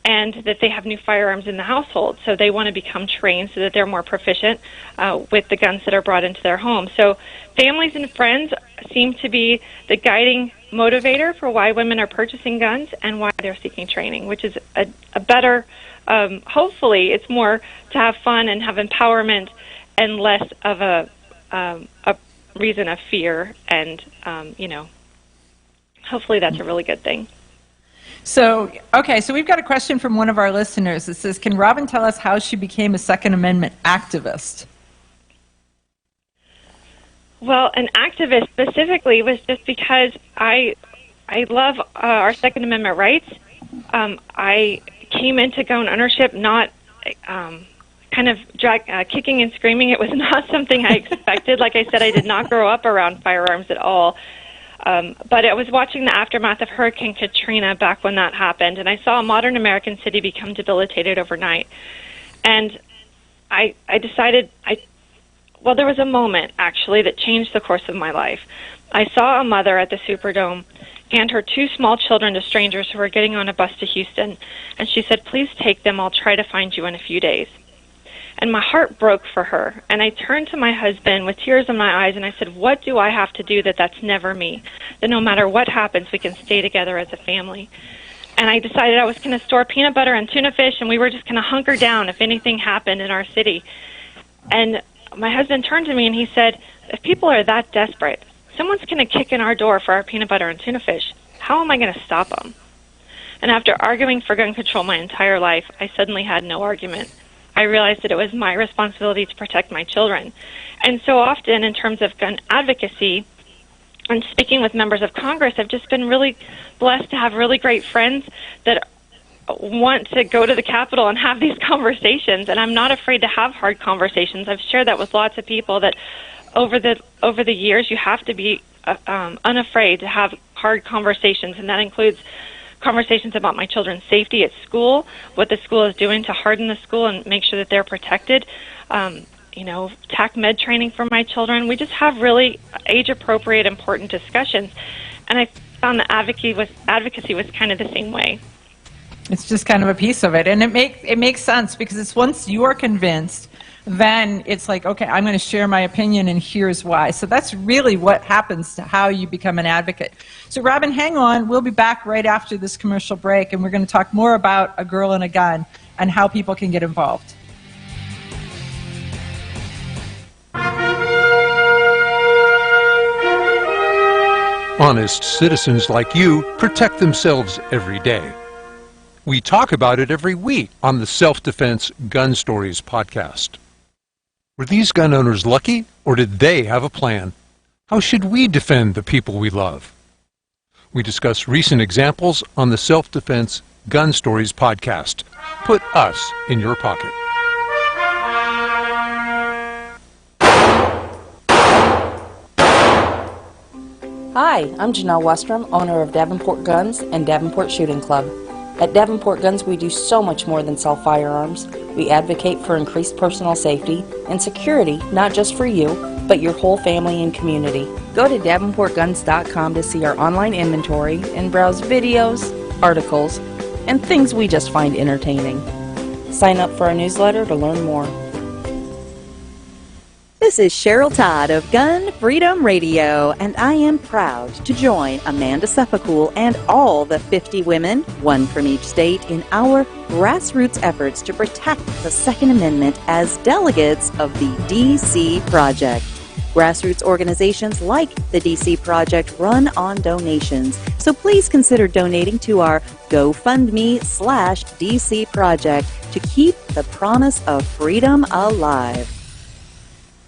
and that they have new firearms in the household, so they want to become trained so that they're more proficient with the guns that are brought into their home. So families and friends seem to be the guiding motivator for why women are purchasing guns and why they're seeking training, which is a better, hopefully it's more to have fun and have empowerment and less of a reason of fear, and hopefully that's a really good thing. So, okay, so we've got a question from one of our listeners that says, can Robyn tell us how she became a Second Amendment activist? Well, an activist specifically was just because I love our Second Amendment rights. I came into gun ownership not kind of kicking and screaming. It was not something I expected. Like I said, I did not grow up around firearms at all. But I was watching the aftermath of Hurricane Katrina back when that happened, and I saw a modern American city become debilitated overnight. And I decided, there was a moment, actually, that changed the course of my life. I saw a mother at the Superdome hand her 2 small children to strangers who were getting on a bus to Houston, and she said, "Please take them. I'll try to find you in a few days." And my heart broke for her. And I turned to my husband with tears in my eyes, and I said, what do I have to do that's never me? That no matter what happens, we can stay together as a family. And I decided I was going to store peanut butter and tuna fish, and we were just going to hunker down if anything happened in our city. And my husband turned to me and he said, if people are that desperate, someone's going to kick in our door for our peanut butter and tuna fish. How am I going to stop them? And after arguing for gun control my entire life, I suddenly had no argument. I realized that it was my responsibility to protect my children. And so often in terms of gun advocacy and speaking with members of Congress, I've just been really blessed to have really great friends that want to go to the Capitol and have these conversations. And I'm not afraid to have hard conversations. I've shared that with lots of people that over the years you have to be unafraid to have hard conversations, and that includes conversations about my children's safety at school, what the school is doing to harden the school and make sure that they're protected, TAC med training for my children. We just have really age-appropriate, important discussions, and I found that advocacy was kind of the same way. It's just kind of a piece of it, and it makes sense because it's once you're convinced, then it's like, okay, I'm going to share my opinion, and here's why. So that's really what happens to how you become an advocate. So Robyn, hang on. We'll be back right after this commercial break, and we're going to talk more about A Girl and a Gun and how people can get involved. Honest citizens like you protect themselves every day. We talk about it every week on the Self-Defense Gun Stories podcast. Were these gun owners lucky, or did they have a plan? How should we defend the people we love? We discuss recent examples on the Self-Defense Gun Stories podcast. Put us in your pocket. Hi, I'm Janelle Westrom, owner of Davenport Guns and Davenport Shooting Club. At Davenport Guns, we do so much more than sell firearms. We advocate for increased personal safety and security, not just for you, but your whole family and community. Go to davenportguns.com to see our online inventory and browse videos, articles, and things we just find entertaining. Sign up for our newsletter to learn more. This is Cheryl Todd of Gun Freedom Radio, and I am proud to join Amanda Suffolk and all the 50 women, one from each state, in our grassroots efforts to protect the Second Amendment as delegates of the DC Project. Grassroots organizations like the DC Project run on donations, so please consider donating to our GoFundMe/DC Project to keep the promise of freedom alive.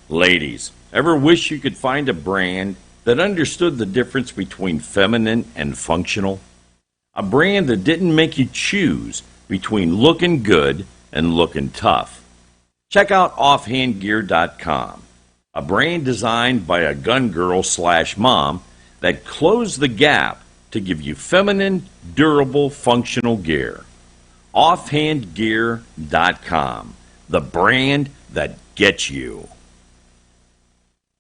Ladies, ever wish you could find a brand that understood the difference between feminine and functional? A brand that didn't make you choose between looking good and looking tough? Check out offhandgear.com, a brand designed by a gun girl/mom that closed the gap to give you feminine, durable, functional gear. Offhandgear.com, the brand that gets you.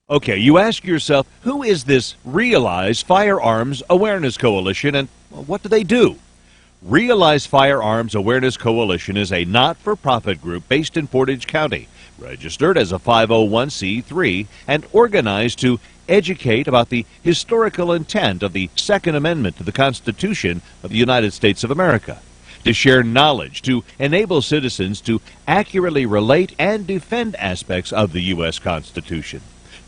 Okay, you ask yourself, who is this Realize Firearms Awareness Coalition, and what do they do? Realize Firearms Awareness Coalition is a not-for-profit group based in Portage County, registered as a 501c3, and organized to educate about the historical intent of the Second Amendment to the Constitution of the United States of America, to share knowledge, to enable citizens to accurately relate and defend aspects of the U.S. Constitution,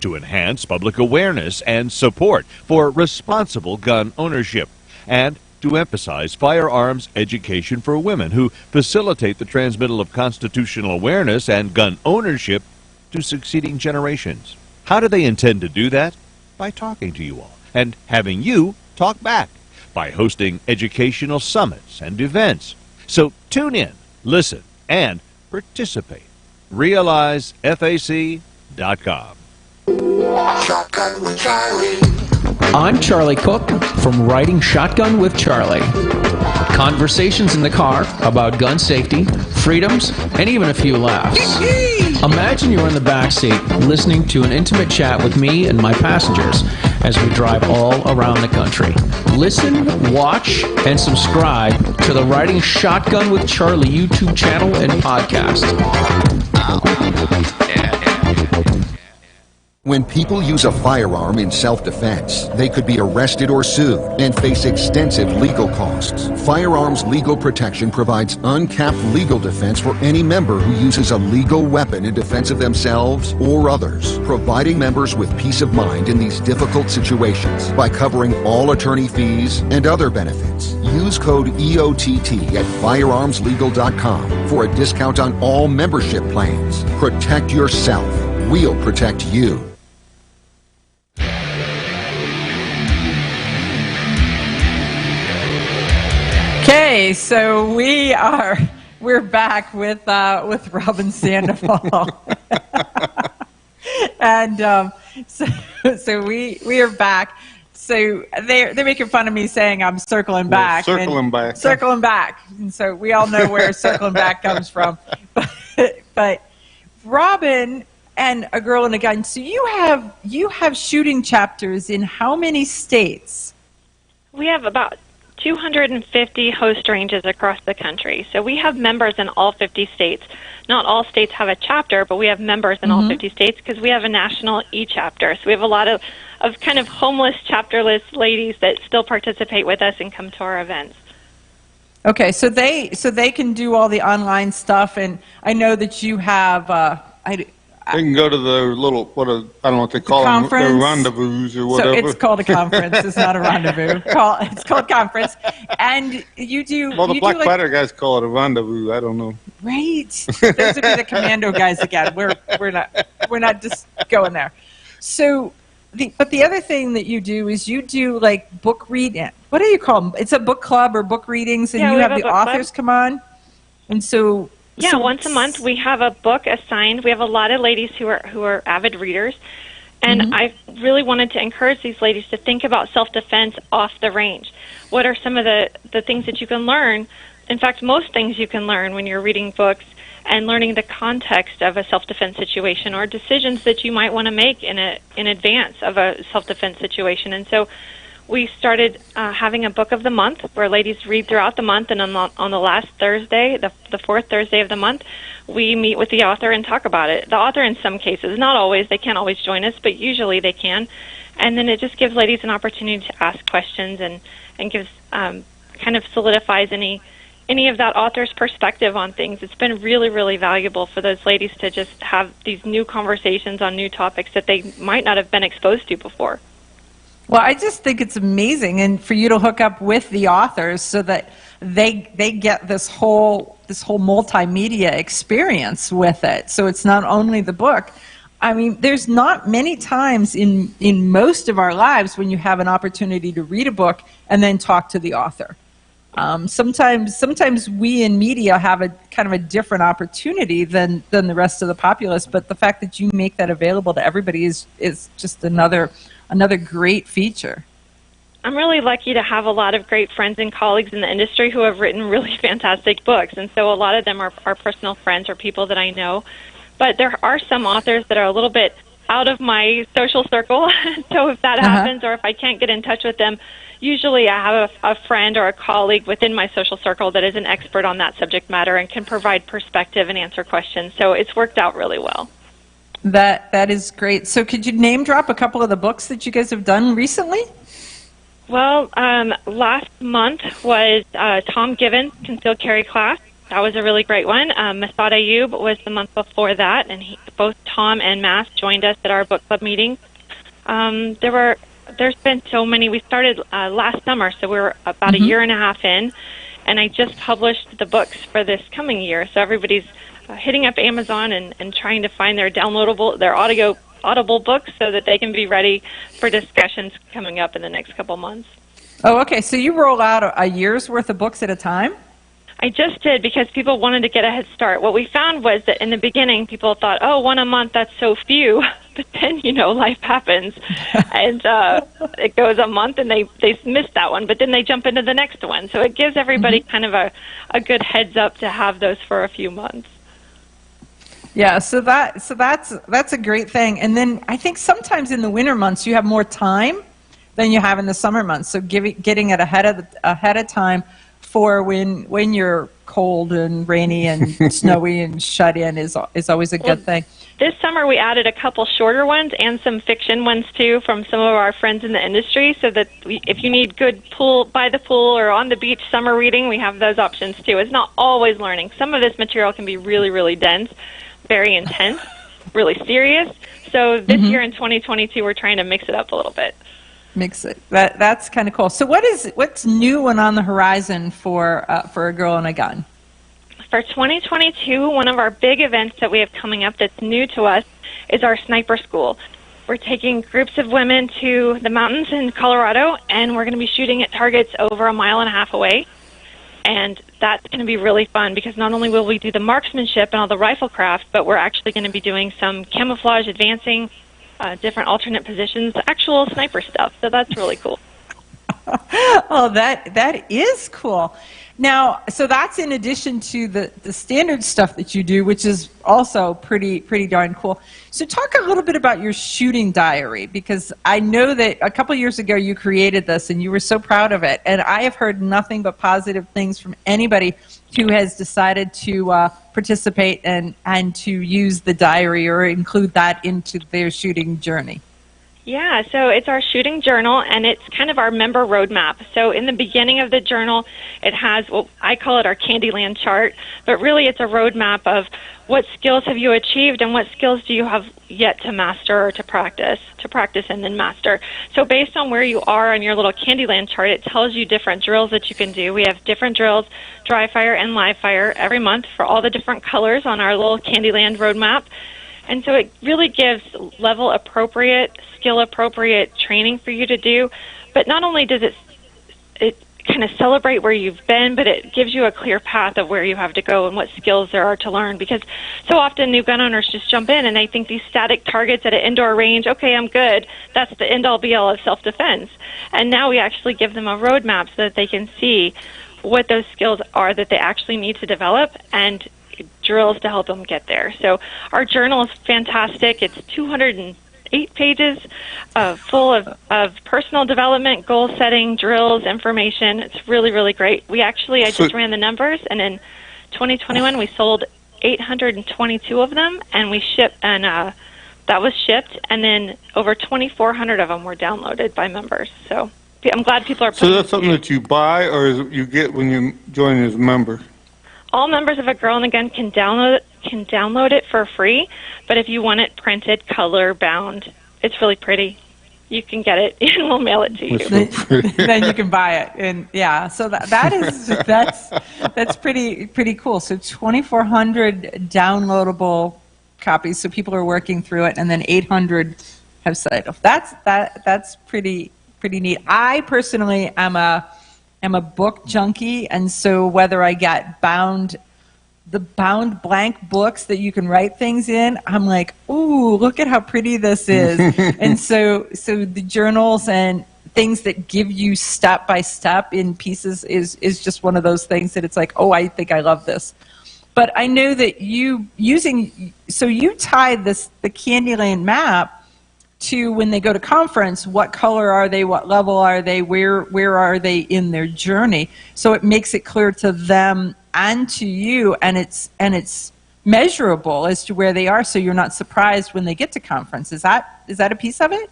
to enhance public awareness and support for responsible gun ownership, and to emphasize firearms education for women who facilitate the transmittal of constitutional awareness and gun ownership to succeeding generations. How do they intend to do that? By talking to you all and having you talk back, by hosting educational summits and events. So tune in, listen, and participate. RealizeFAC.com. Shotgun with Charlie. I'm Charlie Cook from Writing Shotgun with Charlie. Conversations in the car about gun safety, freedoms, and even a few laughs. Imagine you're in the back seat listening to an intimate chat with me and my passengers as we drive all around the country. Listen, watch, and subscribe to the Writing Shotgun with Charlie YouTube channel and podcast. When people use a firearm in self-defense, they could be arrested or sued and face extensive legal costs. Firearms Legal Protection provides uncapped legal defense for any member who uses a legal weapon in defense of themselves or others, providing members with peace of mind in these difficult situations by covering all attorney fees and other benefits. Use code EOTT at firearmslegal.com for a discount on all membership plans. Protect yourself. We'll protect you. Okay, so we're back with Robyn Sandoval, and so we are back. So they're making fun of me saying I'm circling back. Circling back. And so we all know where circling back comes from. But Robyn and A Girl and a Gun. So you have shooting chapters in how many states? We have about 250 host ranges across the country. So we have members in all 50 states. Not all states have a chapter, but we have members in all 50 states because we have a national e-chapter. So we have a lot of kind of homeless, chapterless ladies that still participate with us and come to our events. Okay, so they can do all the online stuff, and I know that you have. They can go to the little, I don't know what they call them, the rendezvous or whatever. So it's called a conference. It's not a rendezvous. It's called conference. And you do. Well, the Black Platter guys call it a rendezvous. I don't know. Right. Those would be the commando guys again. We're not just going there. So But the other thing that you do is you do like book reading. What do you call them? It's a book club or book readings, and you have the authors come on. And so once a month we have a book assigned. We have a lot of ladies who are avid readers, and I really wanted to encourage these ladies to think about self-defense off the range. What are some of the things that you can learn? In fact, most things you can learn when you're reading books and learning the context of a self-defense situation or decisions that you might want to make in advance of a self-defense situation. And so we started having a book of the month where ladies read throughout the month, and on the last Thursday, the fourth Thursday of the month, we meet with the author and talk about it. The author in some cases, not always, they can't always join us, but usually they can. And then it just gives ladies an opportunity to ask questions and gives kind of solidifies any of that author's perspective on things. It's been really, really valuable for those ladies to just have these new conversations on new topics that they might not have been exposed to before. Well, I just think it's amazing, and for you to hook up with the authors so that they get this whole multimedia experience with it. So it's not only the book. I mean, there's not many times in most of our lives when you have an opportunity to read a book and then talk to the author. Sometimes we in media have a kind of a different opportunity than the rest of the populace, but the fact that you make that available to everybody is just another great feature. I'm really lucky to have a lot of great friends and colleagues in the industry who have written really fantastic books, and so a lot of them are personal friends or people that I know. But there are some authors that are a little bit out of my social circle, so if that happens or if I can't get in touch with them, usually I have a friend or a colleague within my social circle that is an expert on that subject matter and can provide perspective and answer questions, so it's worked out really well. That is great. So could you name drop a couple of the books that you guys have done recently? Well, last month was Tom Given's Concealed Carry class. That was a really great one. Masad Ayub was the month before that, and both Tom and Mass joined us at our book club meeting. There's been so many. We started last summer, so we were about a year and a half in, and I just published the books for this coming year. So everybody's hitting up Amazon and trying to find their audible books so that they can be ready for discussions coming up in the next couple months. Oh, okay. So you roll out a year's worth of books at a time? I just did because people wanted to get a head start. What we found was that in the beginning, people thought, oh, one a month, that's so few. But then, life happens. And it goes a month and they miss that one, but then they jump into the next one. So it gives everybody kind of a good heads up to have those for a few months. Yeah, so that's a great thing. And then I think sometimes in the winter months you have more time than you have in the summer months. So getting it ahead of time for when you're cold and rainy and snowy and shut in is always a good thing. This summer we added a couple shorter ones and some fiction ones too from some of our friends in the industry, so that if you need good by the pool or on the beach summer reading, we have those options too. It's not always learning. Some of this material can be really, really dense, very intense, really serious. So this year in 2022, we're trying to mix it up a little bit. Mix it. That's kind of cool. So what's new and on the horizon for A Girl and a Gun? For 2022, one of our big events that we have coming up that's new to us is our sniper school. We're taking groups of women to the mountains in Colorado, and we're going to be shooting at targets over 1.5 miles away. And that's going to be really fun because not only will we do the marksmanship and all the rifle craft, but we're actually going to be doing some camouflage, advancing, different alternate positions, actual sniper stuff. So that's really cool. Oh, that is cool. Now, so that's in addition to the standard stuff that you do, which is also pretty darn cool. So talk a little bit about your shooting diary, because I know that a couple years ago you created this and you were so proud of it. And I have heard nothing but positive things from anybody who has decided to participate and to use the diary or include that into their shooting journey. Yeah, so it's our shooting journal, and it's kind of our member roadmap. So in the beginning of the journal, it has, well, I call it our Candyland chart, but really it's a roadmap of what skills have you achieved and what skills do you have yet to master or to practice and then master. So based on where you are on your little Candyland chart, it tells you different drills that you can do. We have different drills, dry fire and live fire, every month for all the different colors on our little Candyland roadmap. And so it really gives level appropriate, skill appropriate training for you to do. But not only does it kind of celebrate where you've been, but it gives you a clear path of where you have to go and what skills there are to learn. Because so often new gun owners just jump in and they think these static targets at an indoor range, okay, I'm good. That's the end-all be-all of self-defense. And now we actually give them a roadmap so that they can see what those skills are that they actually need to develop and drills to help them get there. So our journal is fantastic. It's 208 pages full of personal development, goal setting, drills, information. It's really, really great. I just ran the numbers, and in 2021 we sold 822 of them, and we shipped, and that was shipped, and then over 2,400 of them were downloaded by members. So I'm glad people are. So that's something that you buy, or is it you get when you join as a member? All members of A Girl and a Gun can download it for free, but if you want it printed, color bound, it's really pretty. You can get it, and we'll mail it to you. Then you can buy it, and yeah. So that's pretty cool. So 2,400 downloadable copies. So people are working through it, and then 800 have signed up. That's pretty neat. I personally am a book junkie, and so whether I got the bound blank books that you can write things in, I'm like, ooh, look at how pretty this is. And so the journals and things that give you step by step in pieces is just one of those things that it's like, oh, I think I love this. But I know that you tied the Candyland map to when they go to conference, what color are they, what level are they, where are they in their journey, so it makes it clear to them and to you, and it's measurable as to where they are, so you're not surprised when they get to conference. Is that a piece of it?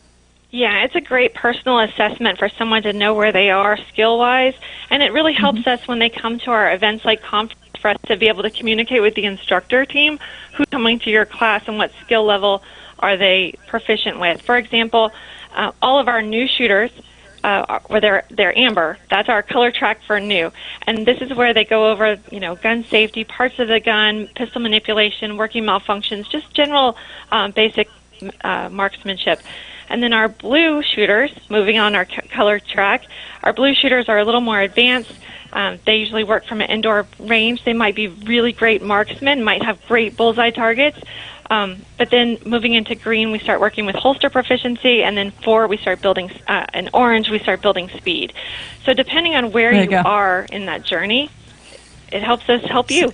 Yeah, it's a great personal assessment for someone to know where they are skill-wise, and it really helps us when they come to our events like conference for us to be able to communicate with the instructor team who's coming to your class and what skill level are they proficient with. For example, all of our new shooters, they're amber. That's our color track for new. And this is where they go over, gun safety, parts of the gun, pistol manipulation, working malfunctions, just general basic marksmanship. And then our blue shooters, moving on our color track, our blue shooters are a little more advanced. They usually work from an indoor range. They might be really great marksmen, might have great bullseye targets. But then moving into green, we start working with holster proficiency, and then 4, we start building, in orange, we start building speed. So depending on where you are in that journey, it helps us help you.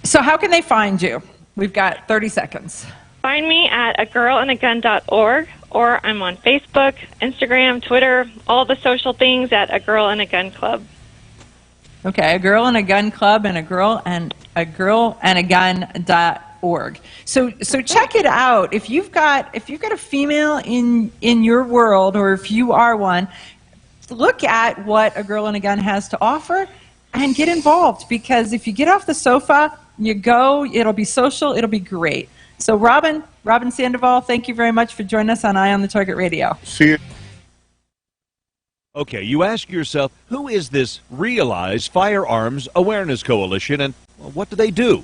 So how can they find you? We've got 30 seconds. Find me at agirlandagun.org, or I'm on Facebook, Instagram, Twitter, all the social things at A Girl and a Gun Club. Okay, A Girl and a Gun Club and a girl and a gun.org. So check it out. If you've got a female in your world, or if you are one, look at what A Girl and a Gun has to offer and get involved, because if you get off the sofa, you go, it'll be social, it'll be great. So Robyn Sandoval, thank you very much for joining us on Eye on the Target Radio. See you. Okay, you ask yourself, who is this Realize Firearms Awareness Coalition, and what do they do?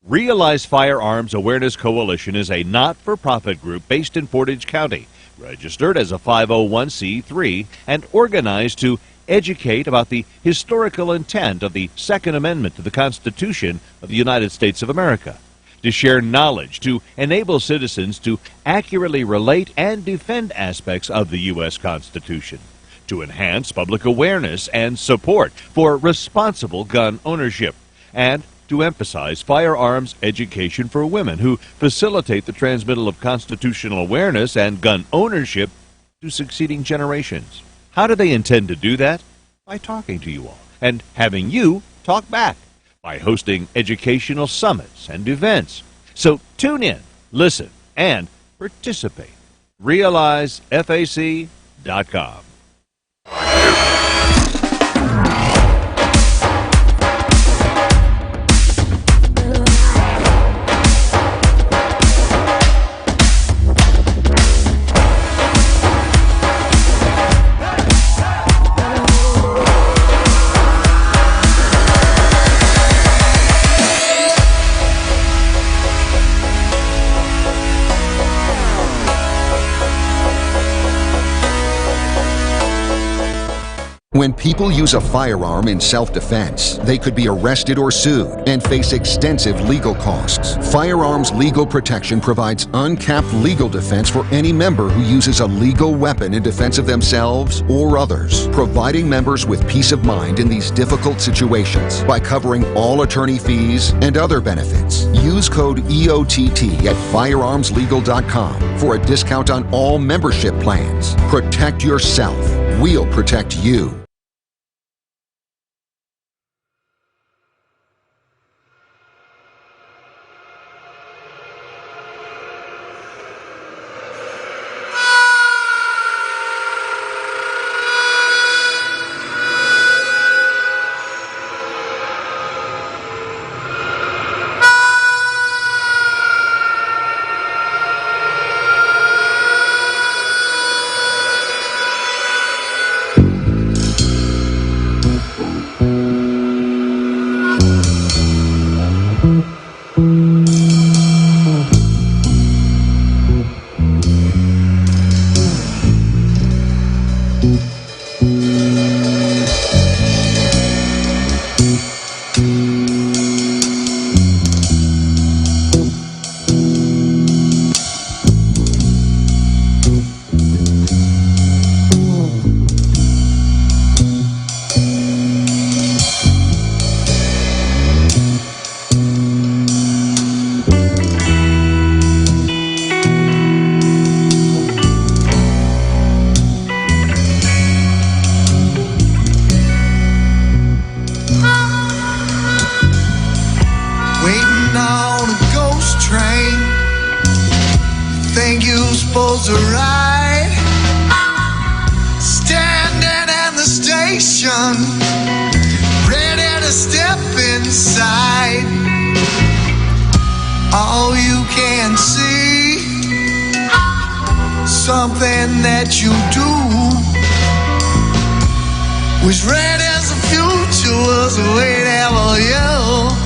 Realize Firearms Awareness Coalition is a not-for-profit group based in Portage County, registered as a 501c3, and organized to educate about the historical intent of the Second Amendment to the Constitution of the United States of America, to share knowledge, to enable citizens to accurately relate and defend aspects of the U.S. Constitution, to enhance public awareness and support for responsible gun ownership, and to emphasize firearms education for women who facilitate the transmittal of constitutional awareness and gun ownership to succeeding generations. How do they intend to do that? By talking to you all and having you talk back, by hosting educational summits and events. So tune in, listen, and participate. RealizeFAC.com. When people use a firearm in self-defense, they could be arrested or sued and face extensive legal costs. Firearms Legal Protection provides uncapped legal defense for any member who uses a legal weapon in defense of themselves or others, providing members with peace of mind in these difficult situations by covering all attorney fees and other benefits. Use code EOTT at firearmslegal.com for a discount on all membership plans. Protect yourself. We'll protect you. supposed to ride. Standing in the station, ready to step inside. All you can see, something that you do, was red as the future was waiting for you.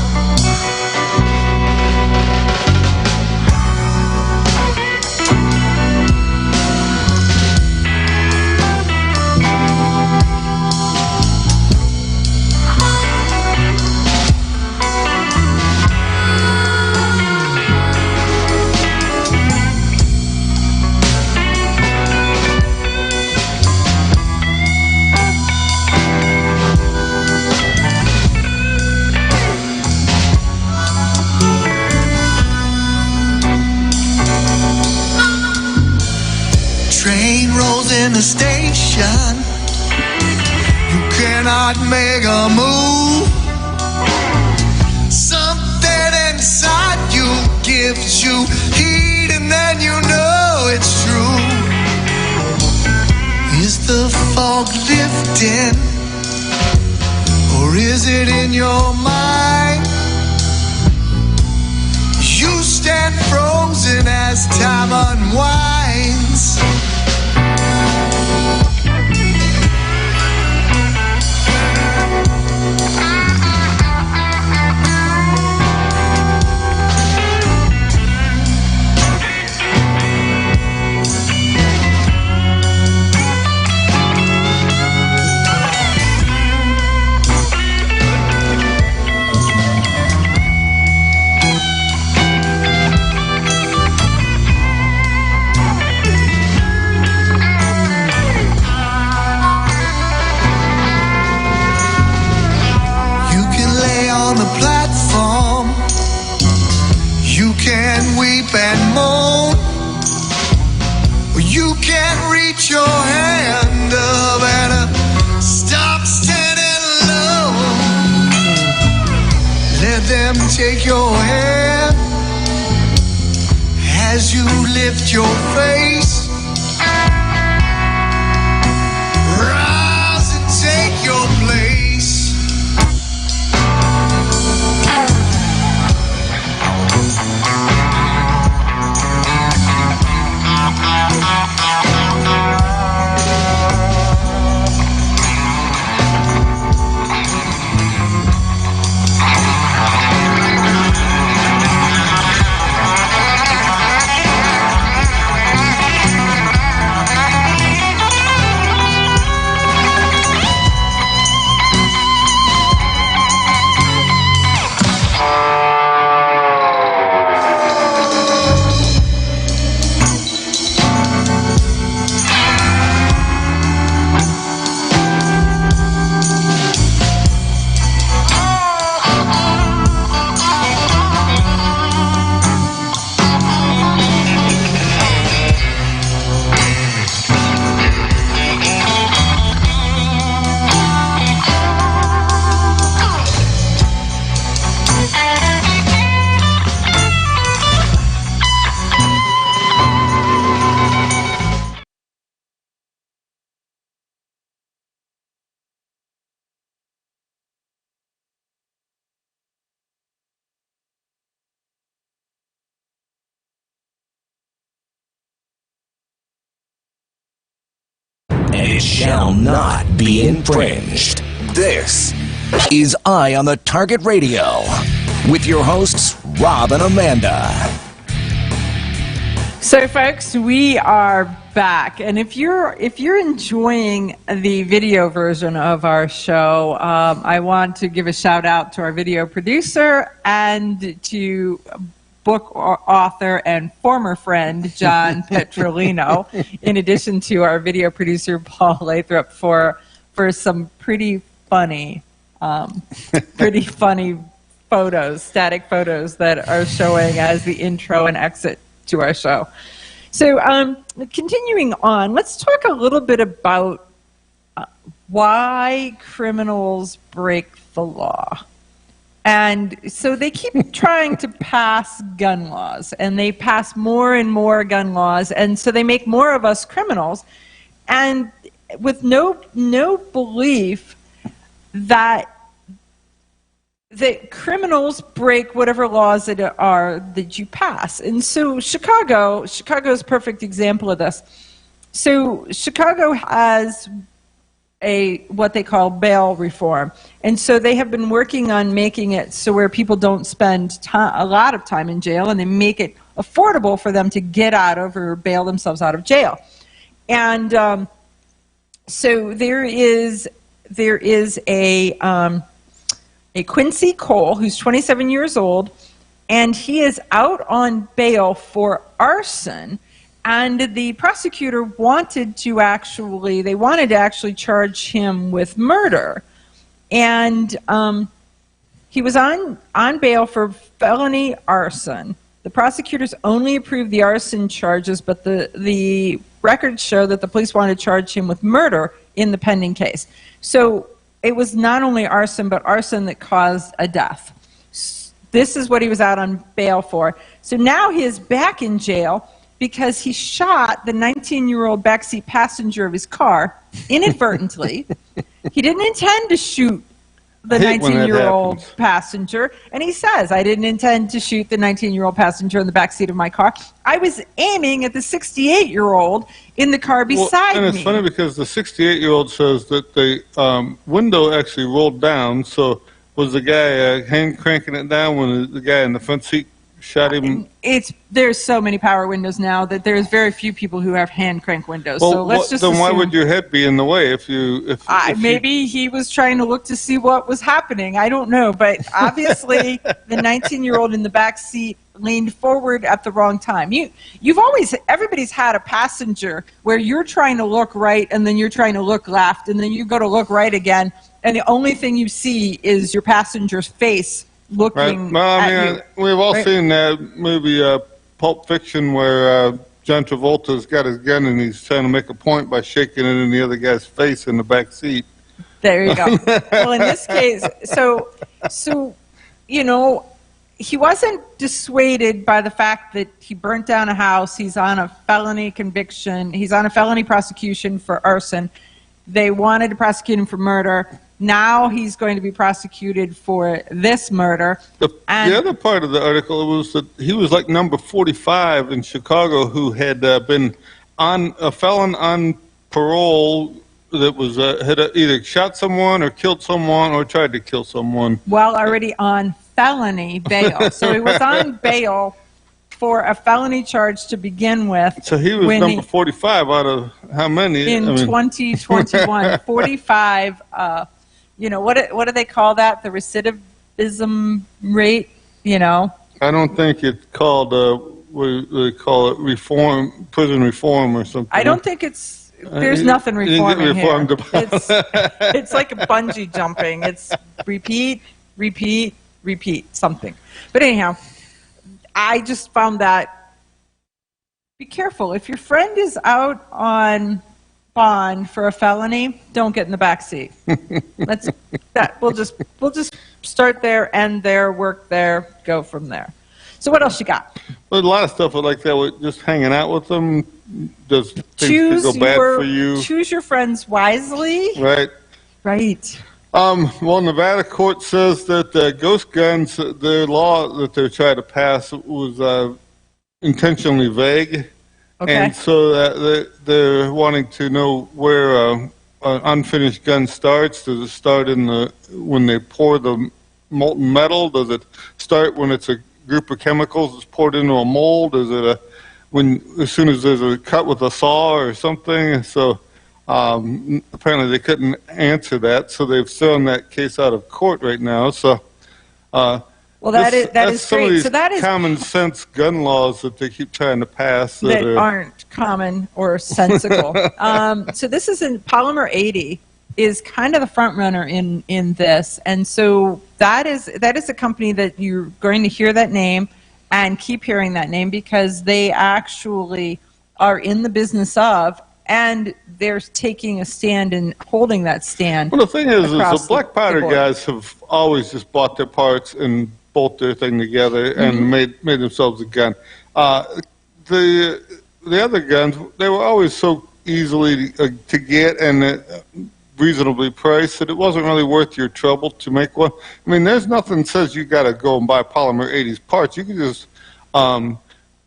Train rolls in the station, you cannot make a move. Something inside you gives you heat, and then you know it's true. Is the fog lifting, or is it in your mind? You stand frozen as time unwinds. And moan, you can reach your hand up and stop standing alone. Let them take your hand as you lift your face. Rise and take your place. It shall not be infringed. This is Eye on the Target Radio with your hosts, Rob and Amanda. So, folks, we are back, and if you're enjoying the video version of our show, I want to give a shout out to our video producer and to book author and former friend John Petrolino, in addition to our video producer Paul Lathrop for some pretty funny photos, static photos that are showing as the intro and exit to our show. So continuing on, let's talk a little bit about why criminals break the law. And so they keep trying to pass gun laws, and they pass more and more gun laws, and so they make more of us criminals, and with no belief that criminals break whatever laws that you pass. And so Chicago's a perfect example of this. So Chicago has what they call bail reform. And so they have been working on making it so where people don't spend a lot of time in jail, and they make it affordable for them to get out of or bail themselves out of jail. And so there is a Quincy Cole, who's 27 years old, and he is out on bail for arson. And the prosecutor wanted to actually charge him with murder. And he was on bail for felony arson. The prosecutors only approved the arson charges, but the records show that the police wanted to charge him with murder in the pending case. So it was not only arson, but arson that caused a death. This is what he was out on bail for. So now he is back in jail because he shot the 19-year-old backseat passenger of his car inadvertently. He didn't intend to shoot the 19-year-old passenger, and he says, I didn't intend to shoot the 19-year-old passenger in the backseat of my car. I was aiming at the 68-year-old in the car beside me. And it's funny because the 68-year-old says that the window actually rolled down, so was the guy hand cranking it down when the guy in the front seat shot him? There's so many power windows now that there's very few people who have hand crank windows. Well, so let's just then assume, why would your head be in the way if maybe he was trying to look to see what was happening. I don't know, but obviously the 19-year-old in the back seat leaned forward at the wrong time. Everybody's had a passenger where you're trying to look right and then you're trying to look left and then you go to look right again, and the only thing you see is your passenger's face looking at you. We've all seen that movie Pulp Fiction where John Travolta's got his gun and he's trying to make a point by shaking it in the other guy's face in the back seat. There you go. Well, in this case, so he wasn't dissuaded by the fact that he burnt down a house. He's on a felony conviction. He's on a felony prosecution for arson. They wanted to prosecute him for murder. Now he's going to be prosecuted for this murder. The other part of the article was that he was like number 45 in Chicago who had been a felon on parole that was had either shot someone or killed someone or tried to kill someone. While already on felony bail. So he was on bail for a felony charge to begin with. So he was number 45 out of how many? In 2021, 45. What do they call that? The recidivism rate, I don't think it's called, what they call it, prison reform or something. I don't think there's nothing reforming here. It's like a bungee jumping. It's repeat, something. But anyhow, I just found that, be careful. If your friend is out on bond for a felony, don't get in the back seat. We'll just start there, end there, work there, go from there. So what else you got? Well, a lot of stuff like that with just hanging out with them. Does things go bad for you? Choose your friends wisely. Right. Well, Nevada court says that ghost guns, their law that they're trying to pass was intentionally vague. Okay. And so they're wanting to know where unfinished gun starts? Does it start when they pour the molten metal? Does it start when it's a group of chemicals that's poured into a mold? Is it as soon as there's a cut with a saw or something? So apparently they couldn't answer that, so they've thrown that case out of court right now. So well, that is some great. of these So that is common sense gun laws that they keep trying to pass that aren't common or sensical. So this is in Polymer 80 is kind of the front runner in this, and so that is a company that you're going to hear that name and keep hearing that name because they actually are in the business of, and they're taking a stand and holding that stand. Well, the thing is across the black powder guys have always just bought their parts and bolt their thing together and made themselves a gun. The other guns, they were always so easily to get and reasonably priced that it wasn't really worth your trouble to make one. I mean, there's nothing that says you got to go and buy Polymer 80's parts. You can just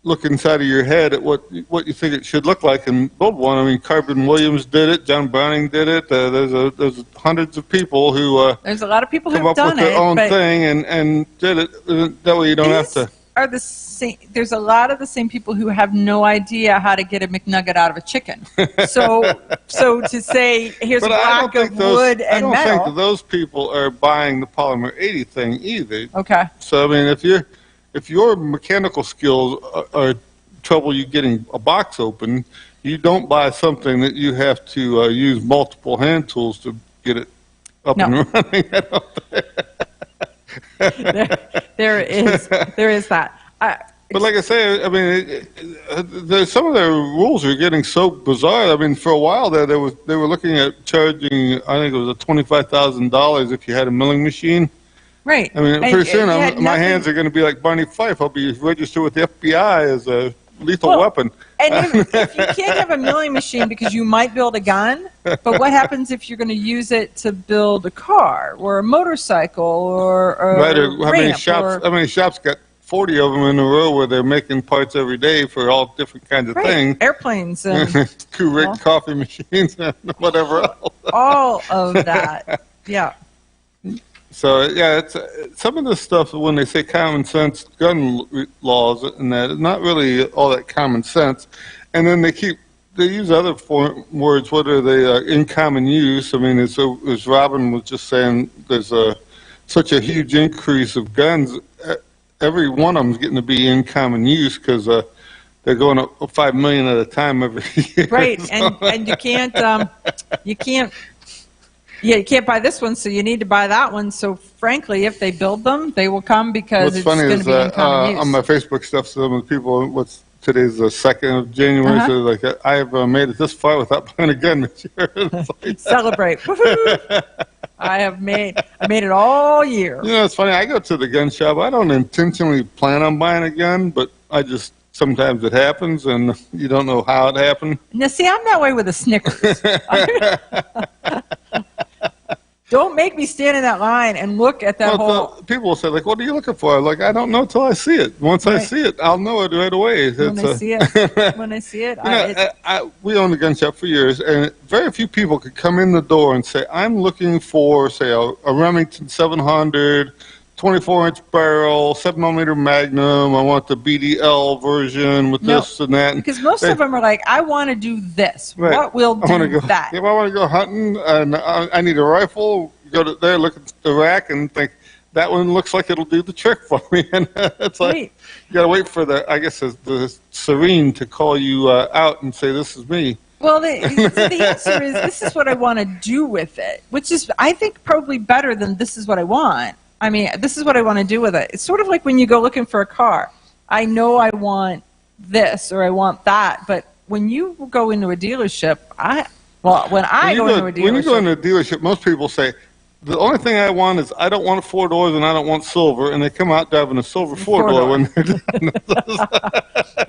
look inside of your head at what you think it should look like and build one. I mean, Carbon Williams did it. John Browning did it. There's hundreds of people who there's a lot of people come who've up done with their own but thing and did it. That way you don't have to. Are the same. There's a lot of the same people who have no idea how to get a McNugget out of a chicken. So to say here's a block of wood and metal. I don't think that those people are buying the Polymer 80 thing either. Okay. So I mean, if your mechanical skills are trouble you getting a box open, you don't buy something that you have to use multiple hand tools to get it up and running. There is that. But like I say, I mean, some of their rules are getting so bizarre. I mean, for a while there they were looking at charging, I think it was $25,000 if you had a milling machine. Right. I mean, pretty soon my hands are going to be like Barney Fife. I'll be registered with the FBI as a lethal weapon. And if you can't have a milling machine because you might build a gun, but what happens if you're going to use it to build a car or a motorcycle or right, or how many ramp shops? How many shops got 40 of them in a row where they're making parts every day for all different kinds of things? Airplanes and Keurig coffee machines and whatever else. All of that. Yeah. So yeah, it's some of this stuff when they say common sense gun laws and that it's not really all that common sense, and then they use other words. What are they in common use? I mean, as Robyn was just saying, there's such a huge increase of guns. Every one of them's getting to be in common use because they're going up 5 million at a time every year. Right, so. and you can't. Yeah, you can't buy this one, so you need to buy that one. So, frankly, if they build them, they will come because it's going to be in common use. On my Facebook stuff, some of the people, today's the 2nd of January, so like, I have made it this far without buying a gun this year. Celebrate. I made it all year. You know, it's funny. I go to the gun shop. I don't intentionally plan on buying a gun, but sometimes it happens, and you don't know how it happened. Now, see, I'm that way with the Snickers. Don't make me stand in that line and look at that whole... People will say, like, what are you looking for? I'm like, I don't know till I see it. Once I see it, I'll know it right away. When I see it, we owned a gun shop for years, and very few people could come in the door and say, I'm looking for, say, a Remington 700, 24-inch barrel, 7mm Magnum. I want the BDL version with this and that. Because most of them are like, I want to do this. Right. What will do that? If I want to go hunting and I need a rifle, go to there, look at the rack, and think, that one looks like it'll do the trick for me. And it's like, you got to wait for the Serene to call you out and say, this is me. Well, the answer is, this is what I want to do with it, which is, I think, probably better than this is what I want. I mean, this is what I want to do with it. It's sort of like when you go looking for a car. I know I want this or I want that, but when you go into a dealership, when you go into a dealership, most people say, the only thing I want is I don't want 4 doors and I don't want silver, and they come out driving a silver 4-door when they're done.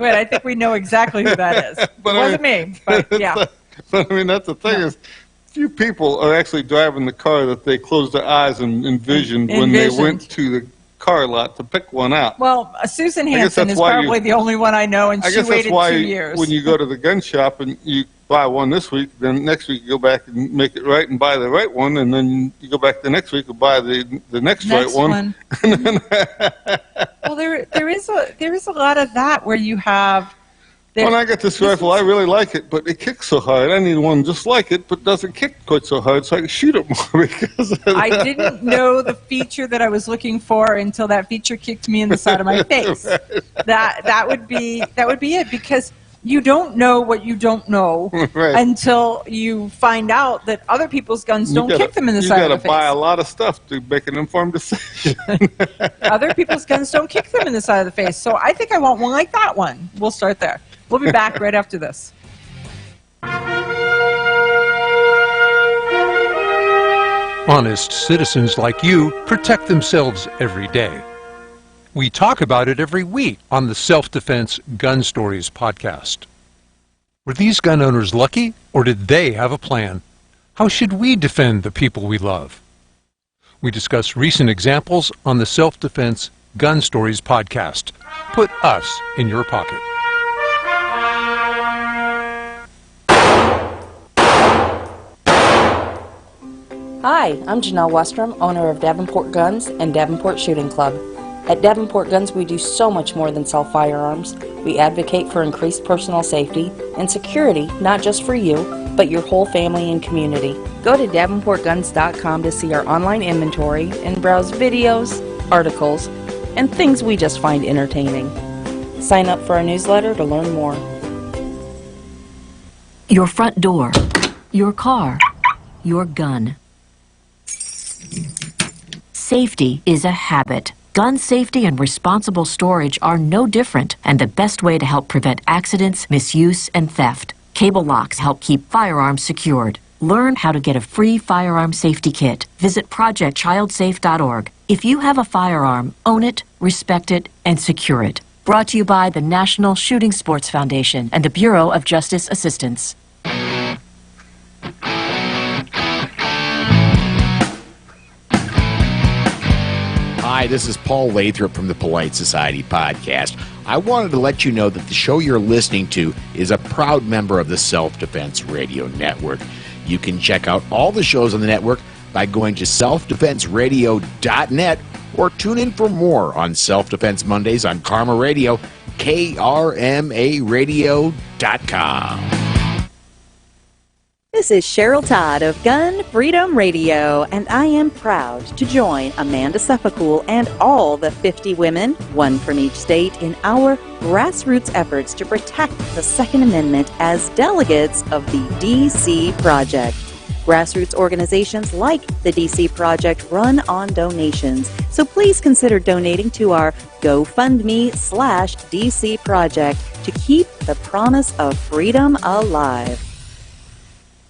Wait, I think we know exactly who that is. It wasn't me, but yeah. But I mean, that's the thing is, few people are actually driving the car that they closed their eyes and envisioned when they went to the car lot to pick one out. Well, Susan Hansen is probably the only one I know, and she waited 2 years. When you go to the gun shop and you buy one this week, then next week you go back and make it right and buy the right one, and then you go back the next week and buy the next right one. Well, there is a lot of that where you have. When I get this rifle, I really like it, but it kicks so hard. I need one just like it, but doesn't kick quite so hard, so I can shoot it more. Because of I that. didn't know the feature that I was looking for until that feature kicked me in the side of my face. That would be it, because you don't know what you don't know until you find out that other people's guns don't kick them in the side of the face. You got to buy a lot of stuff to make an informed decision. Other people's guns don't kick them in the side of the face, so I think I want one like that one. We'll start there. We'll be back right after this. Honest citizens like you protect themselves every day. We talk about it every week on the Self-Defense Gun Stories podcast. Were these gun owners lucky, or did they have a plan? How should we defend the people we love? We discuss recent examples on the Self-Defense Gun Stories podcast. Put us in your pocket. Hi, I'm Janelle Westrom, owner of Davenport Guns and Davenport Shooting Club. At Davenport Guns, we do so much more than sell firearms. We advocate for increased personal safety and security, not just for you, but your whole family and community. Go to DavenportGuns.com to see our online inventory and browse videos, articles, and things we just find entertaining. Sign up for our newsletter to learn more. Your front door, your car, your gun. Safety is a habit. Gun safety and responsible storage are no different, and the best way to help prevent accidents, misuse, and theft. Cable locks help keep firearms secured. Learn how to get a free firearm safety kit. Visit projectchildsafe.org. If you have a firearm, own it, respect it, and secure it. Brought to you by the National Shooting Sports Foundation and the Bureau of Justice Assistance. Hi, this is Paul Lathrop from the Polite Society podcast. I wanted to let you know that the show you're listening to is a proud member of the Self-Defense Radio Network. You can check out all the shows on the network by going to selfdefenseradio.net or tune in for more on Self-Defense Mondays on Karma Radio, krmaradio.com. This is Cheryl Todd of Gun Freedom Radio, and I am proud to join Amanda Suffolk and all the 50 women, one from each state, in our grassroots efforts to protect the Second Amendment as delegates of the DC Project. Grassroots organizations like the DC Project run on donations, so please consider donating to our GoFundMe/DC Project to keep the promise of freedom alive.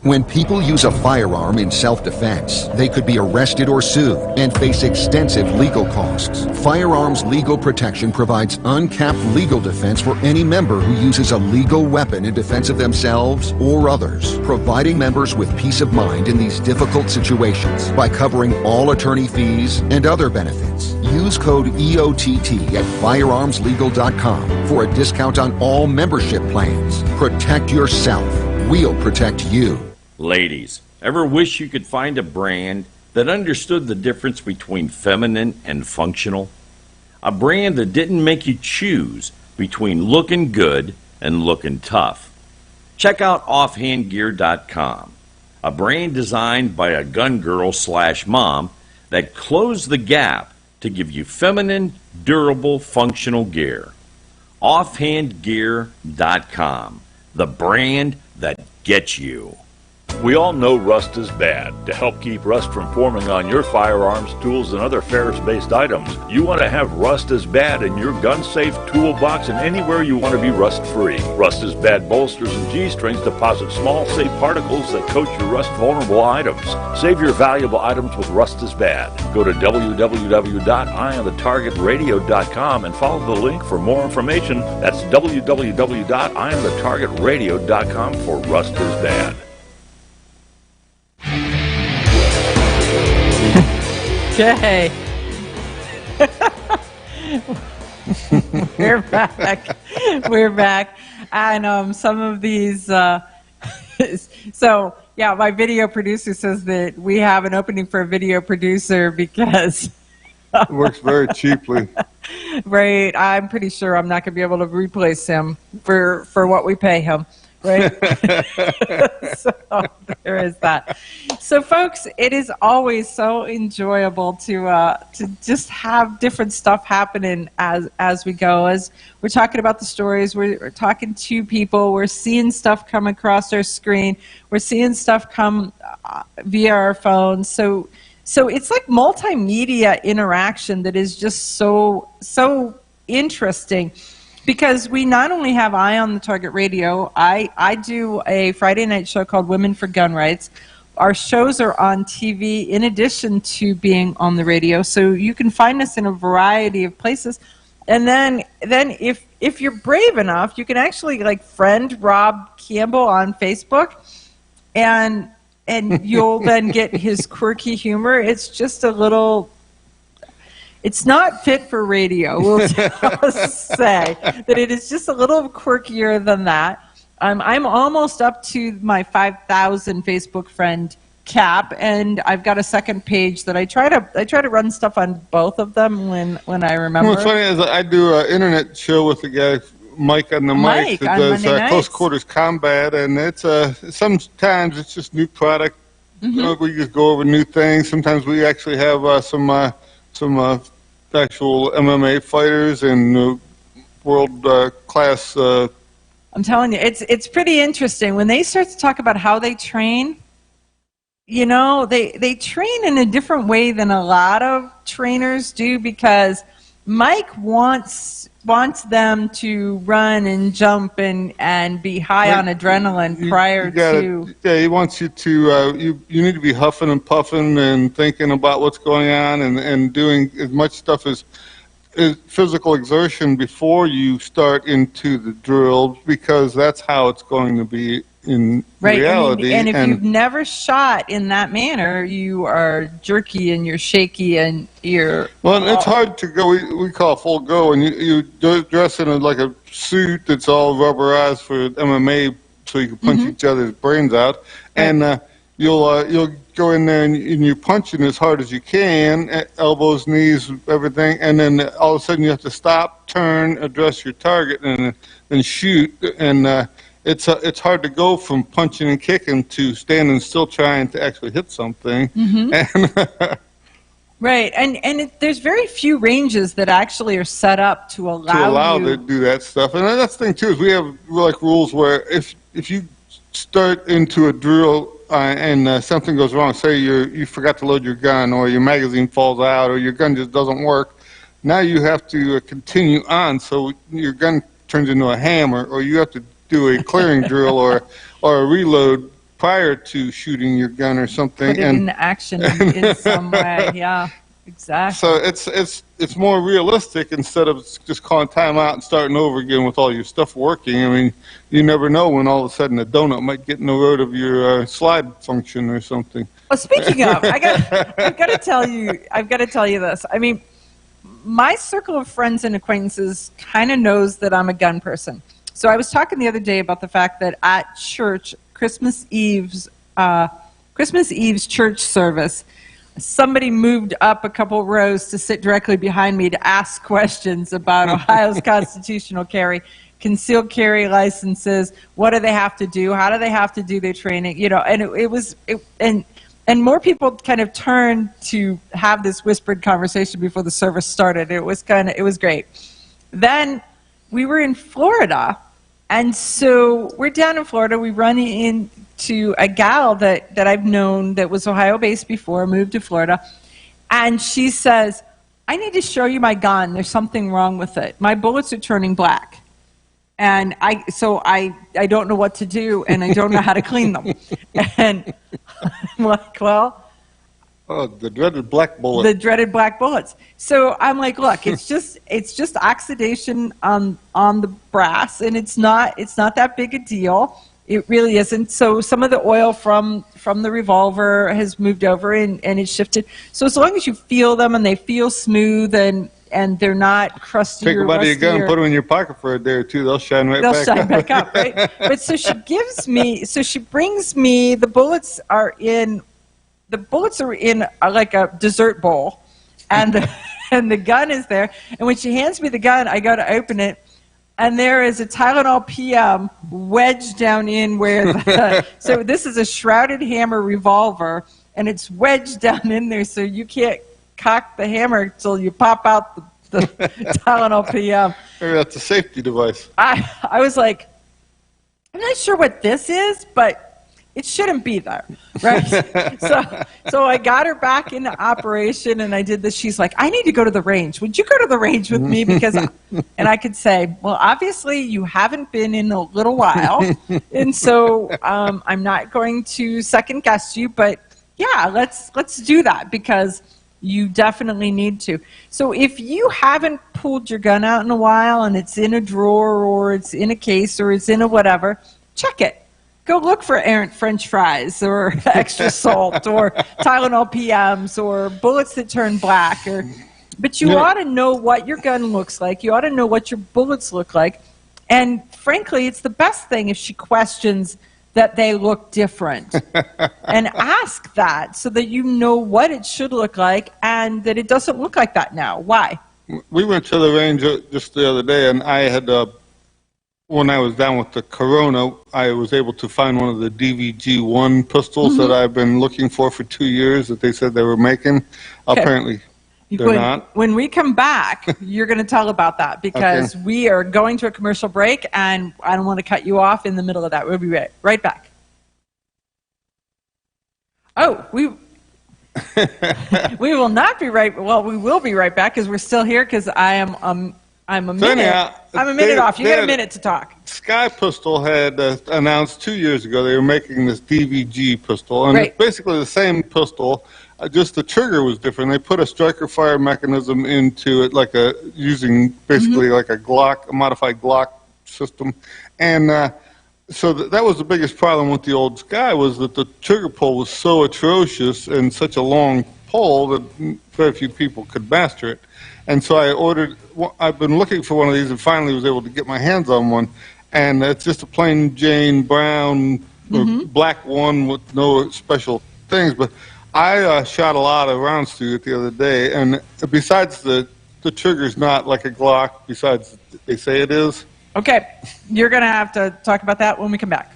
When people use a firearm in self-defense, they could be arrested or sued and face extensive legal costs. Firearms Legal Protection provides uncapped legal defense for any member who uses a legal weapon in defense of themselves or others, providing members with peace of mind in these difficult situations by covering all attorney fees and other benefits. Use code EOTT at firearmslegal.com for a discount on all membership plans. Protect yourself. We'll protect you. Ladies, ever wish you could find a brand that understood the difference between feminine and functional? A brand that didn't make you choose between looking good and looking tough. Check out offhandgear.com, a brand designed by a gun girl/mom that closed the gap to give you feminine, durable, functional gear. Offhandgear.com, the brand that gets you. We all know rust is bad. To help keep rust from forming on your firearms, tools, and other ferrous-based items, you want to have Rust is Bad in your gun-safe toolbox and anywhere you want to be rust-free. Rust is Bad bolsters and G-strings deposit small, safe particles that coat your rust-vulnerable items. Save your valuable items with Rust is Bad. Go to www.eyeonthetargetradio.com and follow the link for more information. That's www.eyeonthetargetradio.com for Rust is Bad. Okay. We're back. We're back. And some of these So, yeah, my video producer says that we have an opening for a video producer because it works very cheaply. Right. I'm pretty sure I'm not going to be able to replace him for what we pay him. Right. So there is that. So, folks, it is always so enjoyable to just have different stuff happening as we go. As we're talking about the stories, we're talking to people, we're seeing stuff come across our screen, we're seeing stuff come via our phones. So it's like multimedia interaction that is just so interesting. Because we not only have Eye on the Target Radio, I do a Friday night show called Women for Gun Rights. Our shows are on TV in addition to being on the radio, so you can find us in a variety of places. And then if you're brave enough, you can actually like friend Rob Campbell on Facebook, and you'll then get his quirky humor. It's just a little... It's not fit for radio, we'll just say that it is just a little quirkier than that. I'm almost up to my 5,000 Facebook friend cap, and I've got a second page that I try to run stuff on both of them when I remember. What's funny is I do an internet show with the guy Mike on the mic that does close quarters combat, and it's sometimes it's just new product. Mm-hmm. We just go over new things. Sometimes we actually have some actual MMA fighters and world class. I'm telling you, it's pretty interesting when they start to talk about how they train. You know, they train in a different way than a lot of trainers do, because Mike wants them to run and jump and be high on adrenaline prior to. Yeah, he wants you to. You need to be huffing and puffing and thinking about what's going on and doing as much stuff as physical exertion before you start into the drill, because that's how it's going to be in reality. And if you've never shot in that manner, you are jerky and you're shaky and you're... Well, it's hard to go. We call it full go, and you dress in like a suit that's all rubberized for MMA, so you can punch each other's brains out. And you'll go in there and you're punching as hard as you can, elbows, knees, everything, and then all of a sudden you have to stop, turn, address your target, and then shoot. And it's hard to go from punching and kicking to standing still trying to actually hit something. Mm-hmm. Right, and there's very few ranges that actually are set up to allow you to do that stuff. And that's the thing too, is we have like rules where if you start into a drill and something goes wrong, say you forgot to load your gun, or your magazine falls out, or your gun just doesn't work, now you have to continue on, so your gun turns into a hammer, or you have to do a clearing drill or a reload prior to shooting your gun or something. Put it in action in some way. Yeah, exactly. So it's more realistic instead of just calling time out and starting over again with all your stuff working. I mean, you never know when all of a sudden a donut might get in the road of your slide function or something. Well, speaking of, I've got to tell you this. I mean, my circle of friends and acquaintances kind of knows that I'm a gun person. So I was talking the other day about the fact that at church, Christmas Eve's church service, somebody moved up a couple rows to sit directly behind me to ask questions about Ohio's constitutional carry, concealed carry licenses, what do they have to do, how do they have to do their training, you know, and and more people kind of turned to have this whispered conversation before the service started. It was great. Then we were in Florida, and so we're down in Florida. We run into a gal that I've known that was Ohio-based before, moved to Florida, and she says, I need to show you my gun. There's something wrong with it. My bullets are turning black, and I don't know what to do, and I don't know how to clean them. And I'm like, well... Oh, the dreaded black bullet. The dreaded black bullets. So I'm like, look, it's just oxidation on the brass, and it's not that big a deal. It really isn't. So some of the oil from the revolver has moved over and it's shifted. So as long as you feel them and they feel smooth and and they're not crusty Take or them out of your rusty gun, or- put them in your pocket for a day or two. They'll shine right back They'll up. shine back up, right? But so she brings me, the bullets are in like a dessert bowl, and the gun is there. And when she hands me the gun, I go to open it, and there is a Tylenol PM wedged down in where so this is a shrouded hammer revolver, and it's wedged down in there, so you can't cock the hammer until you pop out the Tylenol PM. Maybe that's a safety device. I was like, I'm not sure what this is, but it shouldn't be there, right? so I got her back into operation, and I did this. She's like, I need to go to the range. Would you go to the range with me? And I could say, well, obviously you haven't been in a little while, and so I'm not going to second guess you, but yeah, let's do that because you definitely need to. So if you haven't pulled your gun out in a while and it's in a drawer or it's in a case or it's in a whatever, check it. Go look for errant French fries or extra salt or Tylenol PMs or bullets that turn black. But you ought to know what your gun looks like. You ought to know what your bullets look like. And frankly, it's the best thing if she questions that they look different. And ask that so that you know what it should look like and that it doesn't look like that now. Why? We went to the range just the other day, and I had, when I was down with the corona, I was able to find one of the DVG-1 pistols that I've been looking for 2 years that they said they were making. Okay. Apparently, they're not. When we come back, you're going to tell about that because we are going to a commercial break, and I don't want to cut you off in the middle of that. We'll be right back. Oh, we will not be right. Well, we will be right back because we're still here because I'm a minute off. You got a minute to talk. Sky Pistol had announced 2 years ago they were making this DVG pistol, and it's basically the same pistol, just the trigger was different. They put a striker fire mechanism into it, using basically like a Glock, a modified Glock system, and so that was the biggest problem with the old Sky was that the trigger pull was so atrocious and such a long pull that very few people could master it. And so I've been looking for one of these and finally was able to get my hands on one. And it's just a plain Jane brown or black one with no special things. But I shot a lot of rounds through it the other day. And besides the trigger's not like a Glock, besides they say it is. Okay, you're going to have to talk about that when we come back.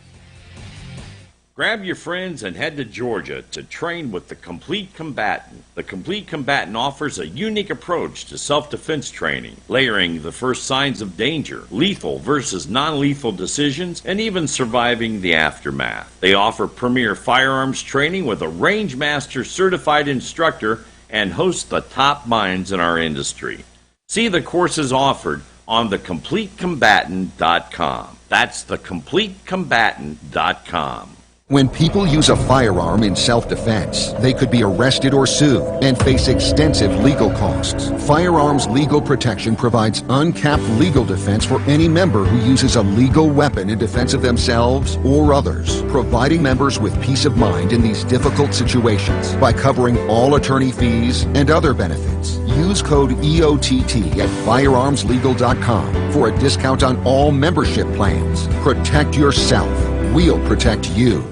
Grab your friends and head to Georgia to train with the Complete Combatant. The Complete Combatant offers a unique approach to self-defense training, layering the first signs of danger, lethal versus non-lethal decisions, and even surviving the aftermath. They offer premier firearms training with a range master certified instructor and host the top minds in our industry. See the courses offered on thecompletecombatant.com. That's thecompletecombatant.com. When people use a firearm in self-defense, they could be arrested or sued and face extensive legal costs. Firearms Legal Protection provides uncapped legal defense for any member who uses a legal weapon in defense of themselves or others, providing members with peace of mind in these difficult situations by covering all attorney fees and other benefits. Use code EOTT at firearmslegal.com for a discount on all membership plans. Protect yourself. We'll protect you.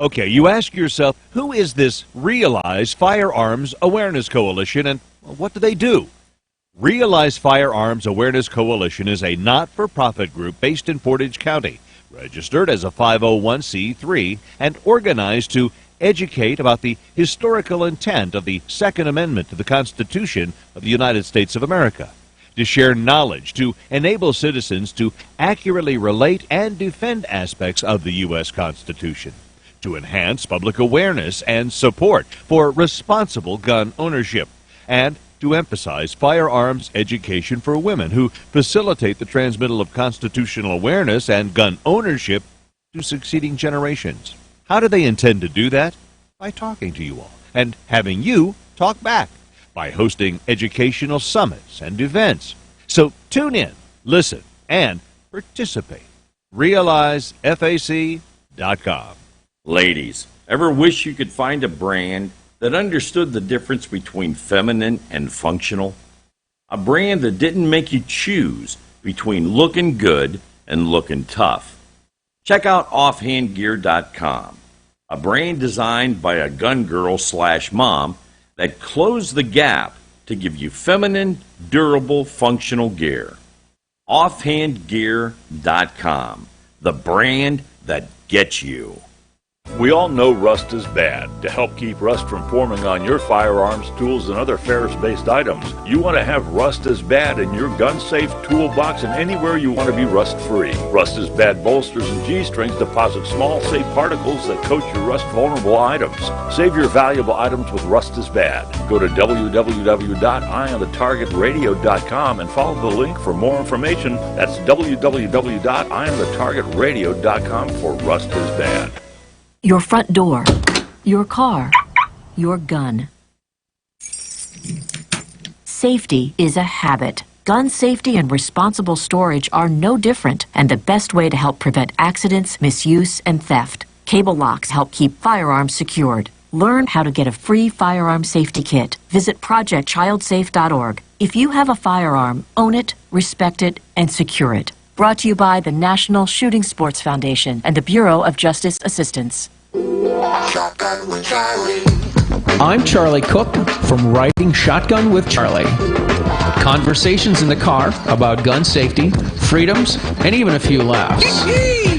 Okay, you ask yourself, who is this Realize Firearms Awareness Coalition and what do they do? Realize Firearms Awareness Coalition is a not-for-profit group based in Portage County, registered as a 501c3 and organized to educate about the historical intent of the Second Amendment to the Constitution of the United States of America, to share knowledge, to enable citizens to accurately relate and defend aspects of the U.S. Constitution, to enhance public awareness and support for responsible gun ownership, and to emphasize firearms education for women who facilitate the transmittal of constitutional awareness and gun ownership to succeeding generations. How do they intend to do that? By talking to you all and having you talk back, by hosting educational summits and events. So tune in, listen, and participate. RealizeFAC.com. Ladies, ever wish you could find a brand that understood the difference between feminine and functional? A brand that didn't make you choose between looking good and looking tough. Check out offhandgear.com, a brand designed by a gun girl / mom that closed the gap to give you feminine, durable, functional gear. Offhandgear.com, the brand that gets you. We all know rust is bad. To help keep rust from forming on your firearms, tools, and other ferrous-based items, you want to have Rust is Bad in your gun-safe toolbox and anywhere you want to be rust-free. Rust is Bad bolsters and G-strings deposit small, safe particles that coat your rust-vulnerable items. Save your valuable items with Rust is Bad. Go to www.eyeonthetargetradio.com and follow the link for more information. That's www.eyeonthetargetradio.com for Rust is Bad. Your front door, your car, your gun. Safety is a habit. Gun safety and responsible storage are no different, and the best way to help prevent accidents, misuse, and theft. Cable locks help keep firearms secured. Learn how to get a free firearm safety kit. Visit projectchildsafe.org. If you have a firearm, own it, respect it, and secure it. Brought to you by the National Shooting Sports Foundation and the Bureau of Justice Assistance. Shotgun with Charlie. I'm Charlie Cook from Riding Shotgun with Charlie. Conversations in the car about gun safety, freedoms, and even a few laughs.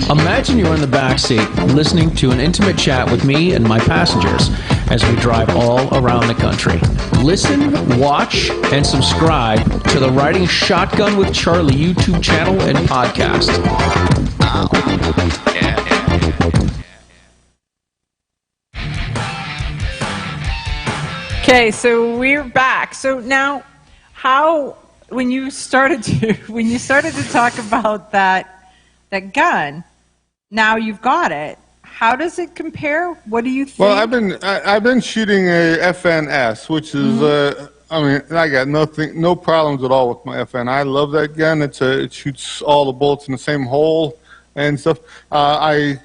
Imagine you're in the back seat listening to an intimate chat with me and my passengers as we drive all around the country. Listen, watch, and subscribe to the Riding Shotgun with Charlie YouTube channel and podcast. Okay, so we're back. So now, when you started to talk about that gun, now you've got it. How does it compare? What do you think? Well, I've been shooting a FNS, which is I got no problems at all with my FN. I love that gun. It shoots all the bullets in the same hole and stuff. I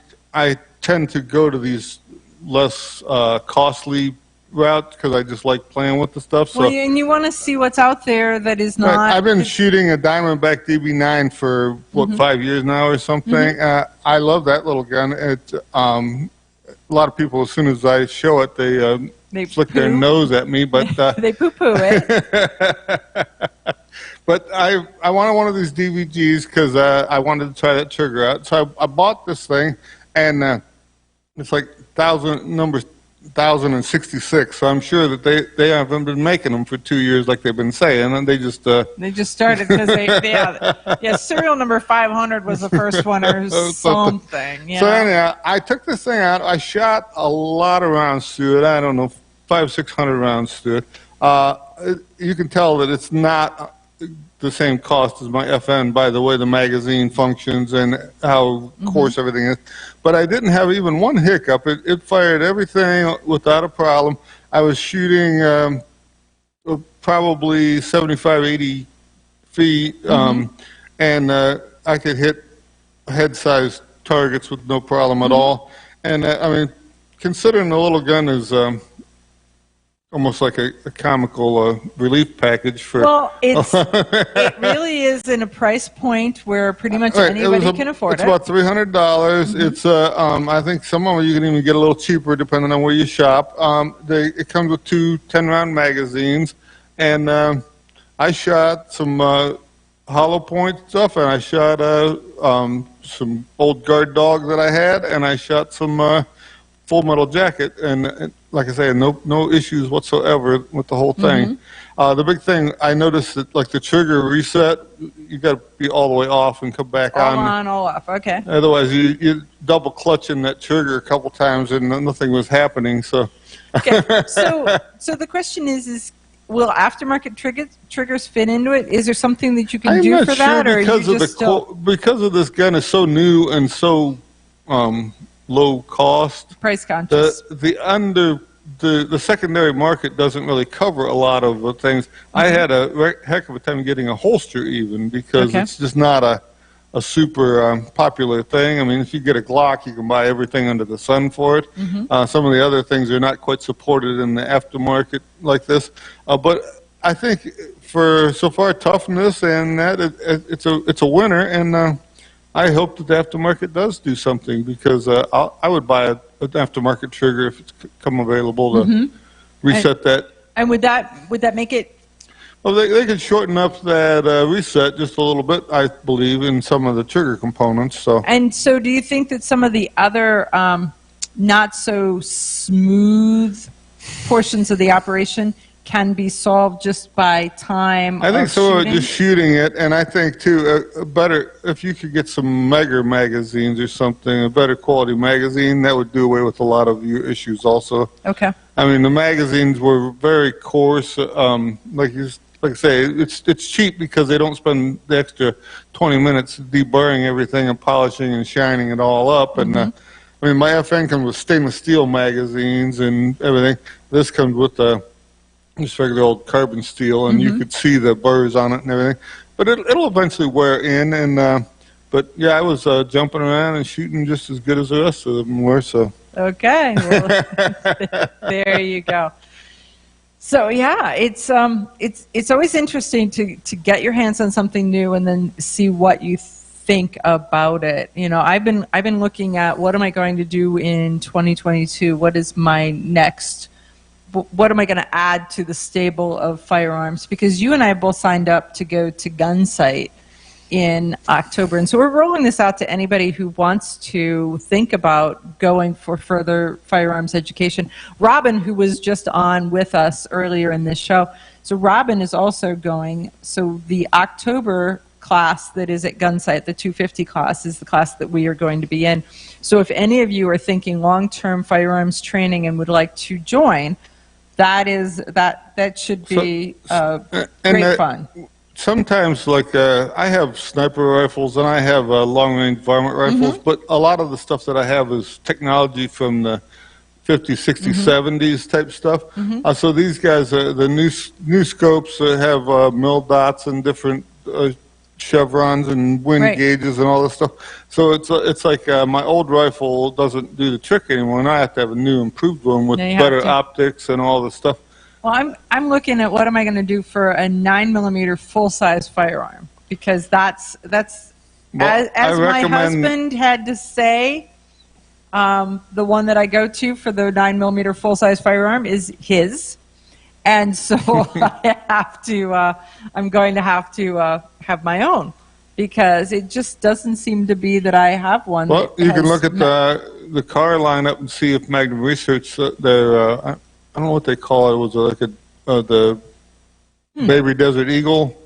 tend to go to these less costly route because I just like playing with the stuff. So, well, and you want to see what's out there that is not. I've been shooting a Diamondback DB9 for 5 years now or something. I love that little gun. It a lot of people, as soon as I show it, they flick their nose at me, but they poo-poo it. But I wanted one of these DVGs because I wanted to try that trigger out. So I bought this thing, and it's like 1,066, so I'm sure that they haven't been making them for 2 years like they've been saying, and they just started because serial number 500 was the first one or something. So anyhow, I took this thing out. I shot a lot of rounds through it. I don't know, 500-600 rounds through it. You can tell that it's not the same cost as my FN by the way the magazine functions and how coarse everything is. But I didn't have even one hiccup. It fired everything without a problem. I was shooting probably 75, 80 feet, and I could hit head-sized targets with no problem at all. And I mean, considering the little gun is almost like a comical relief package for. Well, it really is in a price point where pretty much anybody can afford it. It's about $300. It's I think some of them you can even get a little cheaper depending on where you shop. It comes with 2 10-round magazines, and I shot some hollow point stuff, and I shot some old guard dog that I had, and I shot some Full Metal Jacket, and like I say, no issues whatsoever with the whole thing. The big thing I noticed that like the trigger reset, you got to be all the way off and come back on. All off. Okay. Otherwise, you double clutching that trigger a couple times and nothing was happening. So. Okay. So the question is will aftermarket triggers fit into it? Is there something that you can do for that, or because are you just because of this gun is so new and so low cost, price conscious? The secondary market doesn't really cover a lot of things. I had a heck of a time getting a holster even because it's just not a super popular thing. I mean, if you get a Glock, you can buy everything under the sun for it. Some of the other things are not quite supported in the aftermarket like this. But I think for so far toughness and that it's a winner, and I hope that the aftermarket does do something, because I would buy an aftermarket trigger if it's come available to reset that. And would that make it? Well, they could shorten up that reset just a little bit, I believe, in some of the trigger components. So. And so, do you think that some of the other not so smooth portions of the operation can be solved just by time? I think so. Shooting? Just shooting it, and I think too, better if you could get some Mega magazines or something, a better quality magazine, that would do away with a lot of your issues also. Okay. I mean, the magazines were very coarse. Like I say, it's cheap because they don't spend the extra 20 minutes deburring everything and polishing and shining it all up. And I mean, my FN comes with stainless steel magazines and everything. This comes with just regular old carbon steel, and you could see the burrs on it and everything. But it'll eventually wear in. And but yeah, I was jumping around and shooting just as good as the rest of them were. So. Okay. Well, there you go. So yeah, it's always interesting to get your hands on something new and then see what you think about it. You know, I've been looking at what am I going to do in 2022? What is my next? What am I going to add to the stable of firearms? Because you and I both signed up to go to Gunsight in October, and so we're rolling this out to anybody who wants to think about going for further firearms education. Robyn, who was just on with us earlier in this show, so Robyn is also going. So the October class that is at Gunsight, the 250 class, is the class that we are going to be in. So if any of you are thinking long-term firearms training and would like to join, that should be great fun. Sometimes, like, I have sniper rifles and I have long-range varmint rifles, but a lot of the stuff that I have is technology from the 50s, 60s, 70s type stuff. So these guys, the new scopes have mil dots and different chevrons and wind gauges and all this stuff. So it's like my old rifle doesn't do the trick anymore, and I have to have a new improved one with better optics and all this stuff. Well, I'm looking at what am I going to do for a 9mm full-size firearm, because that's as my husband had to say, the one that I go to for the 9mm full-size firearm is his, and so I'm going to have to have my own, because it just doesn't seem to be that I have one. Well, you can look at the car lineup and see if Magnum Research I don't know what they call it. It was like the Baby Desert Eagle,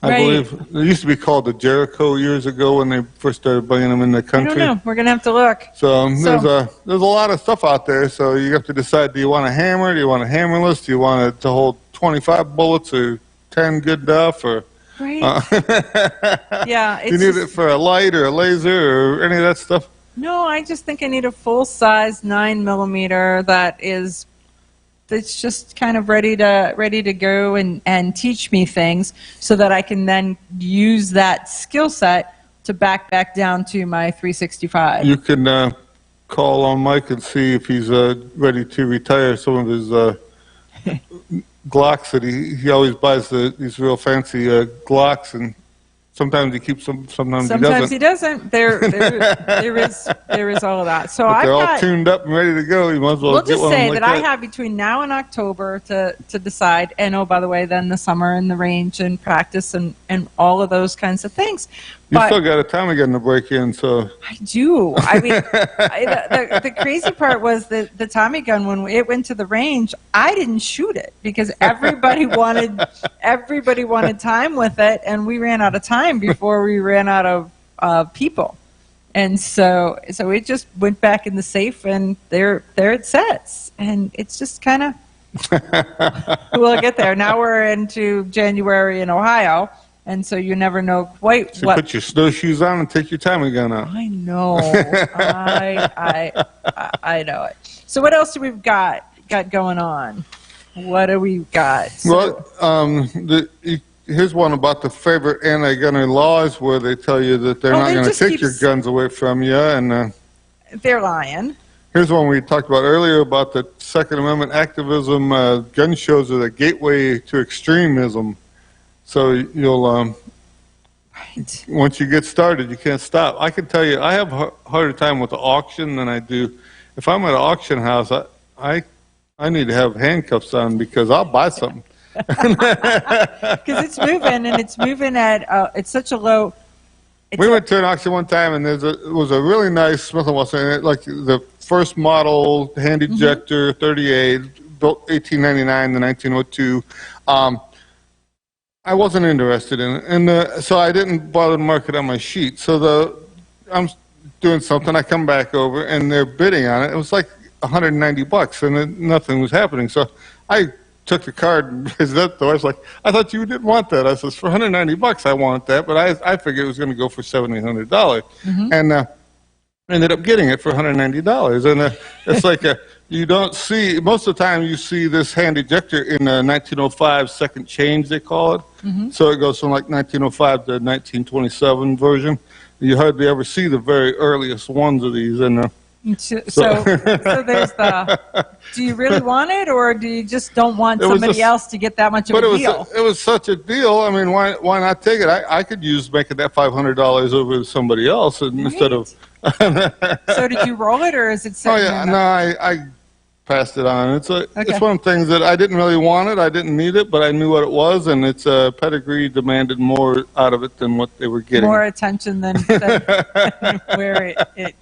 I believe. It used to be called the Jericho years ago when they first started bringing them in the country. I don't know. We're going to have to look. So there's a lot of stuff out there. So you have to decide, do you want a hammer? Do you want a hammerless? Do you want it to hold 25 bullets or 10 good enough? Or, yeah. Do you need it for a light or a laser or any of that stuff? No, I just think I need a full-size 9mm that's just kind of ready to go and teach me things, so that I can then use that skill set to back down to my 365. You can call on Mike and see if he's ready to retire some of his Glocks that he always buys these real fancy Glocks, and sometimes he keeps them, sometimes he doesn't. There is all of that. So they're all tuned up and ready to go. You might as well we'll get just one say like that I have between now and October to decide. And oh, by the way, then the summer and the range and practice and all of those kinds of things. You still got a Tommy gun to break in, so. I do. I mean, the crazy part was that the Tommy gun, when it went to the range, I didn't shoot it because everybody wanted time with it, and we ran out of time before we ran out of people, and so it just went back in the safe, and there it sits, and it's just kind of. We'll get there. Now we're into January in Ohio. And so you never know quite so what. Put your snowshoes on and take your Tommy gun out. I know. I know it. So what else do we've got going on? What do we got? Well, here's one about the favorite anti-gunner laws, where they tell you that they're not going to take your guns away from you, and they're lying. Here's one we talked about earlier about the Second Amendment activism, gun shows are the gateway to extremism. So you'll, once you get started, you can't stop. I can tell you, I have a harder time with the auction than I do. If I'm at an auction house, I need to have handcuffs on because I'll buy something. Because it's moving, and it's moving at it's such a low. We went to an auction one time, and it was a really nice Smith & Wesson, like the first model hand ejector, 38, built 1899 to 1902. I wasn't interested in it, and so I didn't bother to mark it on my sheet. So I'm doing something, I come back over, and they're bidding on it. It was like $190, and nothing was happening. So I took the card and raised it up. I was like, I thought you didn't want that. I says, for $190, I want that, but I figured it was going to go for $700, and ended up getting it for $190. And it's like you don't see, most of the time you see this hand ejector in a 1905 second change, they call it. So it goes from like 1905 to 1927 version. You hardly ever see the very earliest ones of these. And so there's the, do you really want it, or do you just don't want somebody else to get that much of a deal? It was such a deal. I mean, why not take it? I could use making that $500 over to somebody else instead of. So did you roll it, or is it sitting there? No, I passed it on. It's one of the things that I didn't really want it. I didn't need it, but I knew what it was, and its pedigree demanded more out of it than what they were getting. More attention than where it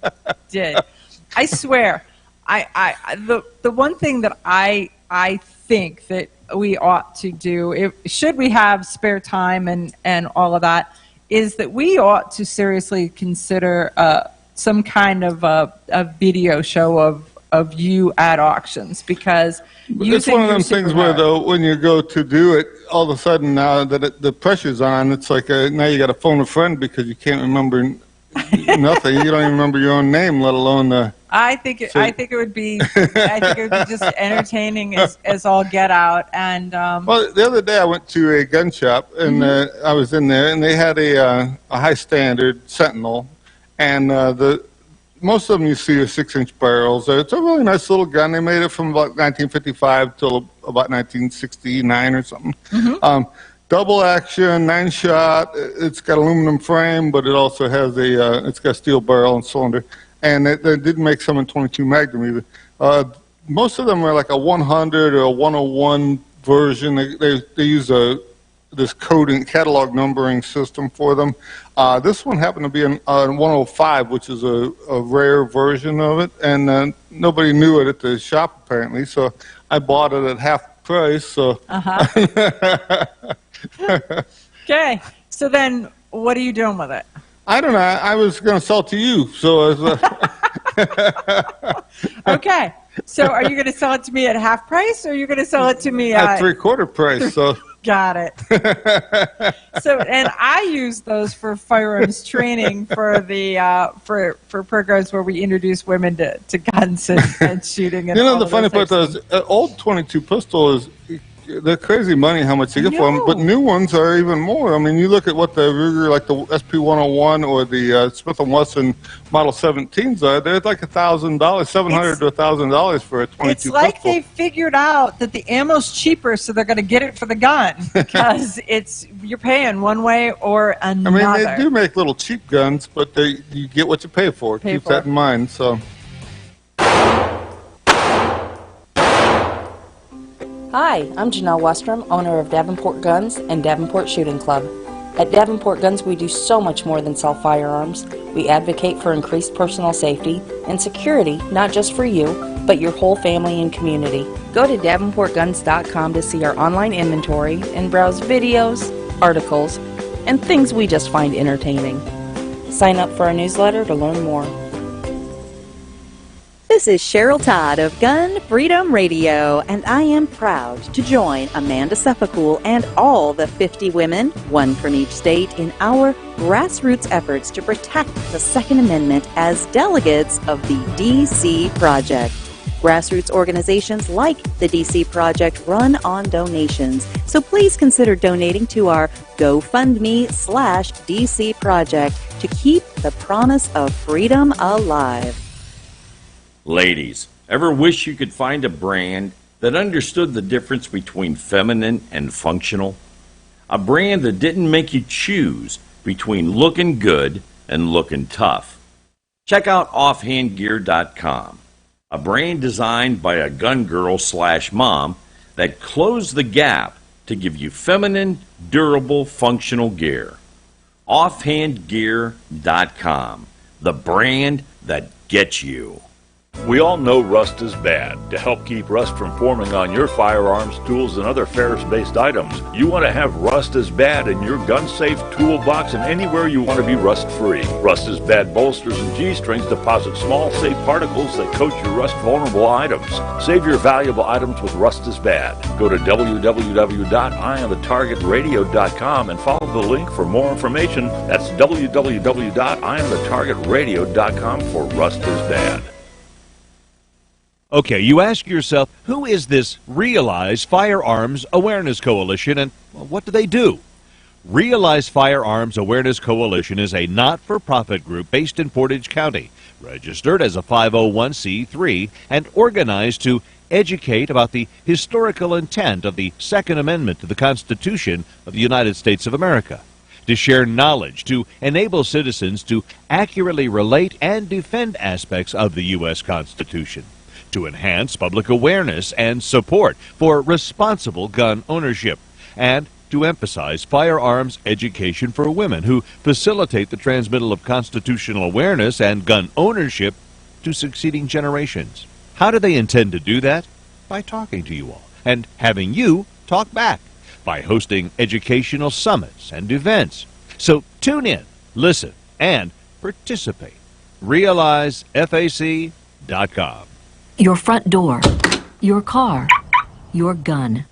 did. I swear, the one thing that I think that we ought to do, should we have spare time and all of that, is that we ought to seriously consider some kind of a video show of you at auctions, because it's one of them things where, though, when you go to do it, all of a sudden now that the pressure's on, it's like now you got to phone a friend because you can't remember nothing. You don't even remember your own name, let alone. I think it would be just entertaining as all get out. And well, the other day I went to a gun shop, and I was in there, and they had a high standard Sentinel, and most of them you see are 6-inch barrels. It's a really nice little gun. They made it from about 1955 till about 1969 or something. Double action, 9-shot. It's got aluminum frame, but it also has it's got a steel barrel and cylinder. And they did make some in 22 Magnum either. Most of them are like a 100 or a 101 version. They use this coding catalog numbering system for them. This one happened to be a 105, which is a rare version of it, and nobody knew it at the shop apparently. So I bought it at half price. So. Okay. So then, what are you doing with it? I don't know. I was going to sell it to you. So. Okay. So are you going to sell it to me at half price, or are you going to sell it to me at 3/4 price? So. Got it. So, and I use those for firearms training for the for programs where we introduce women to guns and shooting. And the funny part is, old 22 pistol is. They're crazy money how much you get for them, but new ones are even more. I mean, you look at what the Ruger, like the SP-101 or the Smith & Wesson Model 17s are. They're like $1,000, $700 to $1,000 for a 22 It's like pistol. they figured out that the ammo's cheaper, so they're going to get it for the gun because you're paying one way or another. I mean, they do make little cheap guns, but you get what you pay for. Keep that in mind. So. Hi, I'm Janelle Westrom, owner of Davenport Guns and Davenport Shooting Club. At Davenport Guns, we do so much more than sell firearms. We advocate for increased personal safety and security, not just for you, but your whole family and community. Go to davenportguns.com to see our online inventory and browse videos, articles, and things we just find entertaining. Sign up for our newsletter to learn more. This is Cheryl Todd of Gun Freedom Radio, and I am proud to join Amanda Suffolk and all the 50 women, one from each state, in our grassroots efforts to protect the Second Amendment as delegates of the DC Project. Grassroots organizations like the DC Project run on donations, so please consider donating to our GoFundMe/DC Project to keep the promise of freedom alive. Ladies, Ever wish you could find a brand that understood the difference between feminine and functional? A brand that didn't make you choose between looking good and looking tough. Check out offhandgear.com, a brand designed by a gun girl / mom that closed the gap to give you feminine, durable, functional gear. Offhandgear.com, the brand that gets you. We all know rust is bad. To help keep rust from forming on your firearms, tools, and other ferrous-based items, you want to have Rust is Bad in your gun-safe toolbox and anywhere you want to be rust-free. Rust is Bad bolsters and G-strings deposit small, safe particles that coat your rust-vulnerable items. Save your valuable items with Rust is Bad. Go to www.eyeonthetargetradio.com and follow the link for more information. That's www.eyeonthetargetradio.com for Rust is Bad. Okay, you ask yourself, who is this Realize Firearms Awareness Coalition, and what do they do? Realize Firearms Awareness Coalition is a not-for-profit group based in Portage County, registered as a 501c3, and organized to educate about the historical intent of the Second Amendment to the Constitution of the United States of America, to share knowledge, to enable citizens to accurately relate and defend aspects of the U.S. Constitution, to enhance public awareness and support for responsible gun ownership, and to emphasize firearms education for women who facilitate the transmittal of constitutional awareness and gun ownership to succeeding generations. How do they intend to do that? By talking to you all and having you talk back, by hosting educational summits and events. So tune in, listen, and participate. RealizeFAC.com. Your front door, your car, your gun.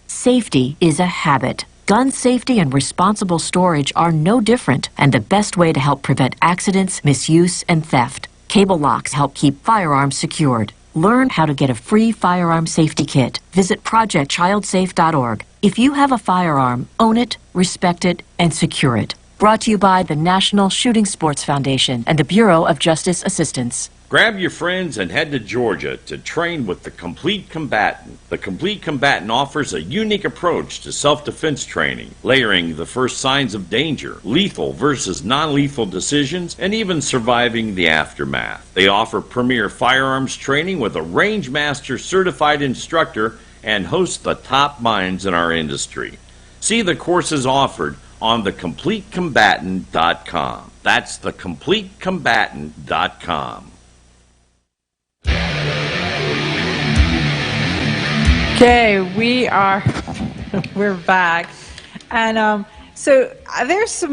Safety is a habit. Gun safety and responsible storage are no different, and the best way to help prevent accidents, misuse, and theft. Cable locks help keep firearms secured. Learn how to get a free firearm safety kit. Visit projectchildsafe.org. If you have a firearm, own it, respect it, and secure it. Brought to you by the National Shooting Sports Foundation and the Bureau of Justice Assistance. Grab your friends and head to Georgia to train with the Complete Combatant. The Complete Combatant offers a unique approach to self-defense training, layering the first signs of danger, lethal versus non-lethal decisions, and even surviving the aftermath. They offer premier firearms training with a range master certified instructor and host the top minds in our industry. See the courses offered on thecompletecombatant.com. That's thecompletecombatant.com. Okay, we're back, and there's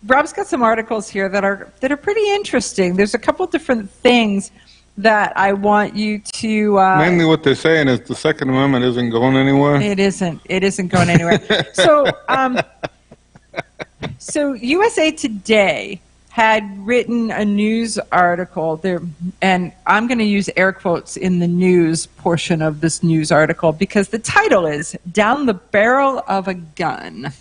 Rob's got some articles here that are pretty interesting. There's a couple different things that I want you to. Mainly, what they're saying is the Second Amendment isn't going anywhere. It isn't going anywhere. So USA Today had written a news article there, and I'm going to use air quotes in the news portion of this news article because the title is "Down the Barrel of a Gun: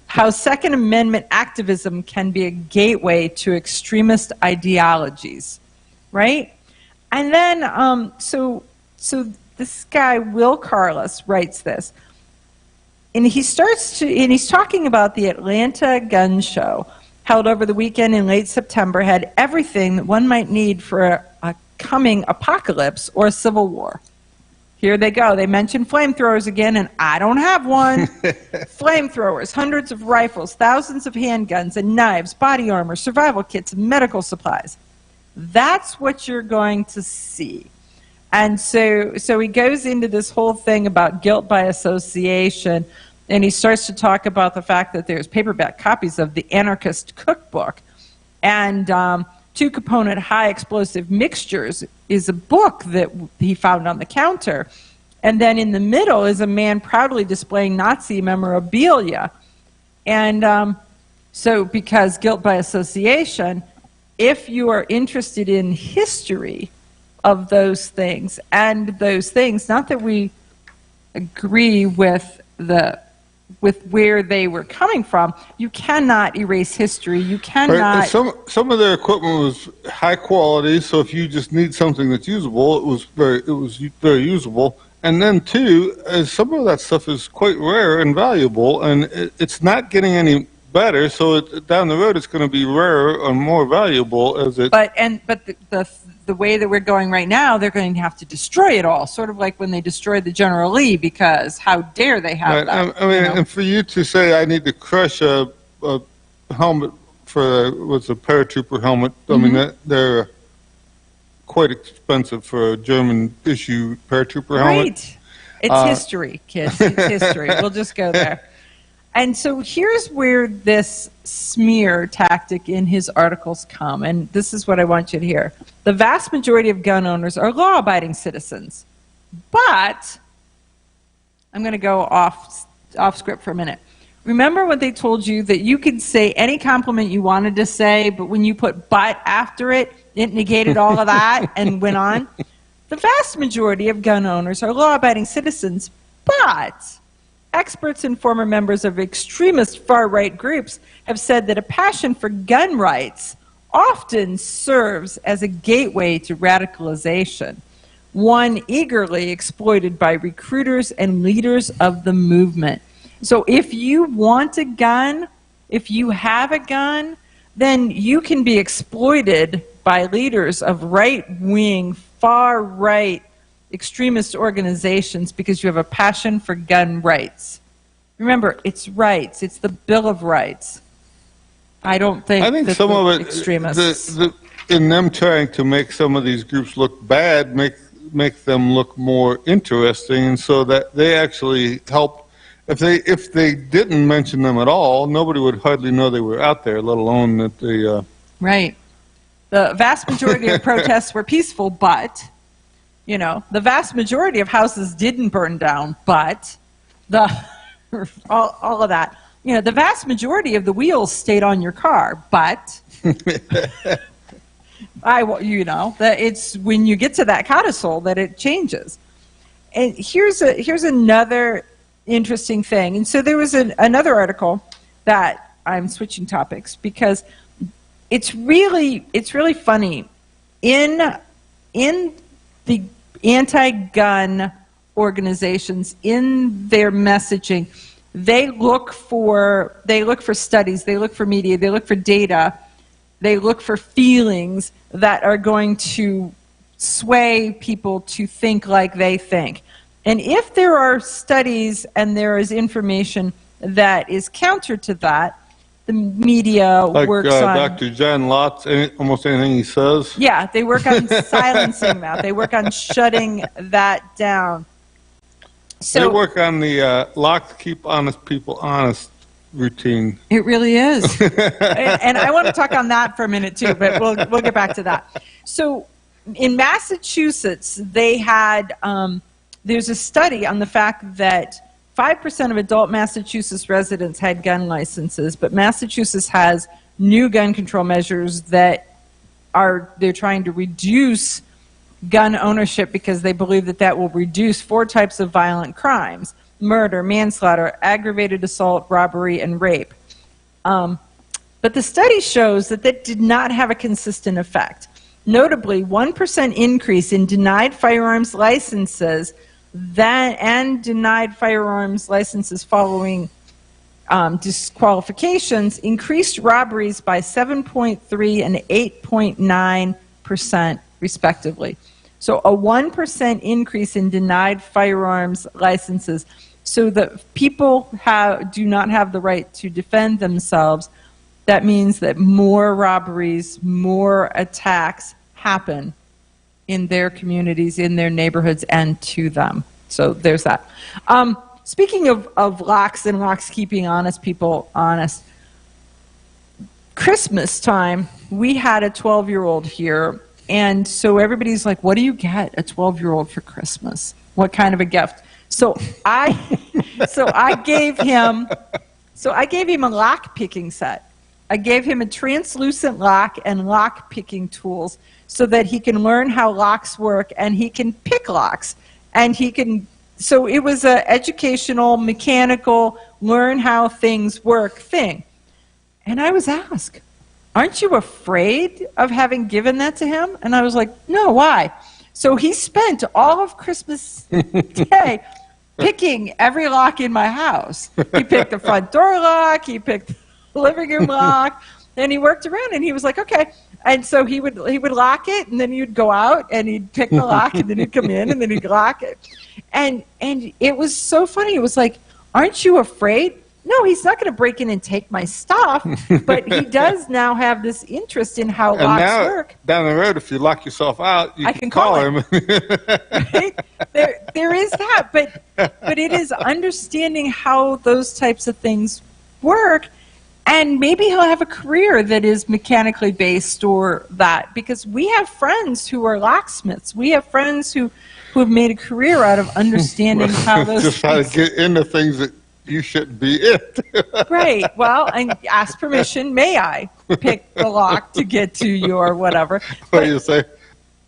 How Second Amendment Activism Can Be a Gateway to Extremist Ideologies." Right? And then, so this guy, Will Carlos, writes this. And he's talking about the Atlanta Gun Show, held over the weekend in late September, had everything that one might need for a coming apocalypse or a civil war. Here they go. They mention flamethrowers again, and I don't have one. Flamethrowers, hundreds of rifles, thousands of handguns and knives, body armor, survival kits, and medical supplies. That's what you're going to see. And so he goes into this whole thing about guilt by association, and he starts to talk about the fact that there's paperback copies of the Anarchist Cookbook, and Two-Component High Explosive Mixtures is a book that he found on the counter. And then in the middle is a man proudly displaying Nazi memorabilia. And so because guilt by association, if you are interested in history of those things, not that we agree with the with where they were coming from, you cannot erase history. You cannot. Right. Some of their equipment was high quality, so if you just need something that's usable, it was very usable. And then too, some of that stuff is quite rare and valuable, and it's not getting any better. So down the road, it's going to be rarer and more valuable as it. But the way that we're going right now, they're going to have to destroy it all, sort of like when they destroyed the General Lee, because how dare they have that? I mean, and for you to say I need to crush a helmet for a paratrooper helmet, I mean, they're quite expensive for a German issue paratrooper helmet. Right. It's history, kids. It's history. We'll just go there. And so here's where this smear tactic in his articles come, and this is what I want you to hear. The vast majority of gun owners are law-abiding citizens, but I'm going to go off script for a minute. Remember when they told you that you could say any compliment you wanted to say, but when you put "but" after it, it negated all of that and went on? The vast majority of gun owners are law-abiding citizens, but experts and former members of extremist far-right groups have said that a passion for gun rights often serves as a gateway to radicalization, one eagerly exploited by recruiters and leaders of the movement. So if you want a gun, if you have a gun, then you can be exploited by leaders of right-wing, far-right extremist organizations because you have a passion for gun rights. Remember, it's rights. It's the Bill of Rights. I think that some of it, extremists, in them trying to make some of these groups look bad, make them look more interesting, and so that they actually help. If they didn't mention them at all, nobody would hardly know they were out there, let alone that they. Right. The vast majority of protests were peaceful, but the vast majority of houses didn't burn down, but all of that. The vast majority of the wheels stayed on your car, but that it's when you get to that codicil that it changes. And here's another interesting thing. And so there was another article that I'm switching topics because it's really funny in the anti-gun organizations, in their messaging, they look for studies, they look for media, they look for data, they look for feelings that are going to sway people to think like they think. And if there are studies and there is information that is counter to that, the media works on... Dr. John Lott's, almost anything he says? Yeah, they work on silencing that. They work on shutting that down. So, they work on the lock keep honest people honest routine. It really is. And I want to talk on that for a minute too, but we'll get back to that. So in Massachusetts, they had... there's a study on the fact that 5% of adult Massachusetts residents had gun licenses, but Massachusetts has new gun control measures that they're trying to reduce gun ownership because they believe that will reduce 4 types of violent crimes: murder, manslaughter, aggravated assault, robbery, and rape. But the study shows that did not have a consistent effect. Notably, 1% increase in denied firearms licenses and denied firearms licenses following disqualifications increased robberies by 7.3 and 8.9% respectively. So a 1% increase in denied firearms licenses. So that people do not have the right to defend themselves. That means that more robberies, more attacks happen in their communities, in their neighborhoods, and to them. So there's that. Speaking of locks and locks keeping people honest, Christmas time, we had a 12-year-old here, and so everybody's like, what do you get a 12-year-old for Christmas? What kind of a gift? So I gave him a lock picking set. I gave him a translucent lock and lock picking tools so that he can learn how locks work and he can pick locks and he can so it was a educational, mechanical, learn how things work thing. And I was asked, aren't you afraid of having given that to him? And I was like, no, why? So he spent all of Christmas Day picking every lock in my house. He picked the front door lock, he picked the living room lock, and he worked around, and he was like, okay. And so he would lock it, and then he'd go out, and he'd pick the lock, and then he'd come in, and then he'd lock it. And it was so funny. It was like, aren't you afraid? No, he's not going to break in and take my stuff, but he does now have this interest in how And locks now, work. down the road, if you lock yourself out, you I can can call him. Right? There is that, but it is understanding how those types of things work, and maybe he'll have a career that is mechanically based or that, because we have friends who are locksmiths. We have friends who have made a career out of understanding how those Just how to get into things that you shouldn't be in. Right. Well, and ask permission. May I pick the lock to get to your whatever? What do you say?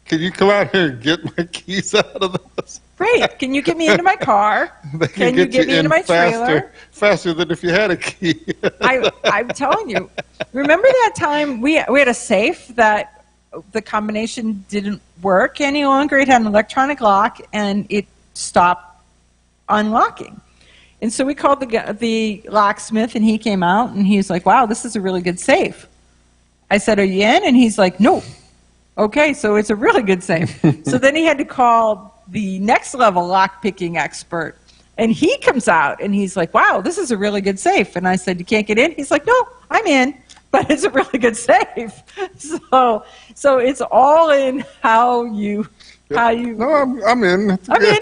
Can you come out here and get my keys out of this? Right. Can you get me into my car? They Can you get me into my trailer? Faster than if you had a key. I'm telling you. Remember that time we had a safe that the combination didn't work any longer? It had an electronic lock, and it stopped unlocking. And so we called the locksmith, and he came out, and he was like, wow, this is a really good safe. I said, are you in? And he's like, no. Okay, so it's a really good safe. So then he had to call the next level lock-picking expert, and he comes out, and he's like, wow, this is a really good safe. And I said, you can't get in? He's like, no, I'm in, but it's a really good safe. So it's all in how you... No, I'm in. I'm in.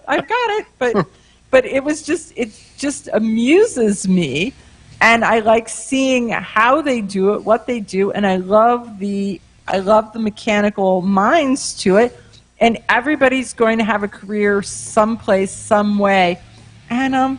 I've got it. But it just amuses me, and I like seeing how they do it, what they do, and I love the mechanical minds to it. And everybody's going to have a career someplace, some way, and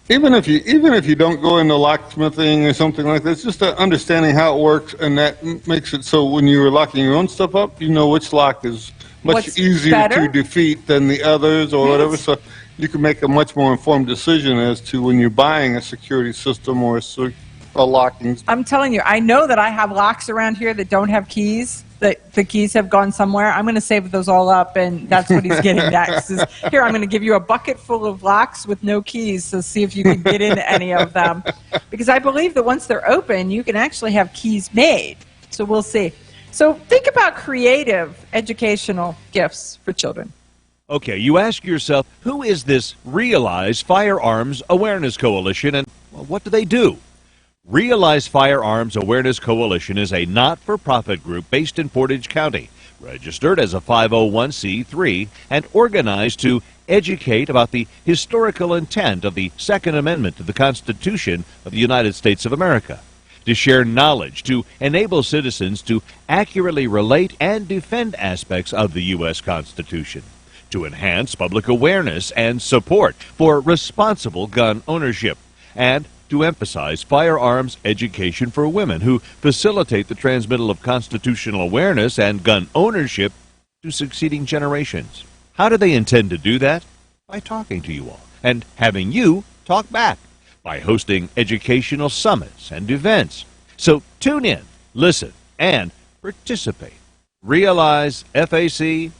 even if you don't go into locksmithing or something like that, it's just understanding how it works, and that makes it so when you're locking your own stuff up, you know which lock is much easier better? to defeat than the others or whatever. So you can make a much more informed decision as to when you're buying a security system or a locking. I'm telling you, I know that I have locks around here that don't have keys, that the keys have gone somewhere. I'm going to save those all up, and that's what he's getting next. Here, I'm going to give you a bucket full of locks with no keys, so see if you can get into any of them. Because I believe that once they're open, you can actually have keys made. So we'll see. So think about creative educational gifts for children. Okay, you ask yourself, who is this Realize Firearms Awareness Coalition, and what do they do? Realize Firearms Awareness Coalition is a not-for-profit group based in Portage County, registered as a 501c3, and organized to educate about the historical intent of the Second Amendment to the Constitution of the United States of America, to share knowledge, to enable citizens to accurately relate and defend aspects of the U.S. Constitution, to enhance public awareness and support for responsible gun ownership, and to emphasize firearms education for women who facilitate the transmittal of constitutional awareness and gun ownership to succeeding generations. How do they intend to do that? By talking to you all and having you talk back, by hosting educational summits and events. So tune in, listen, and participate. Realize FAC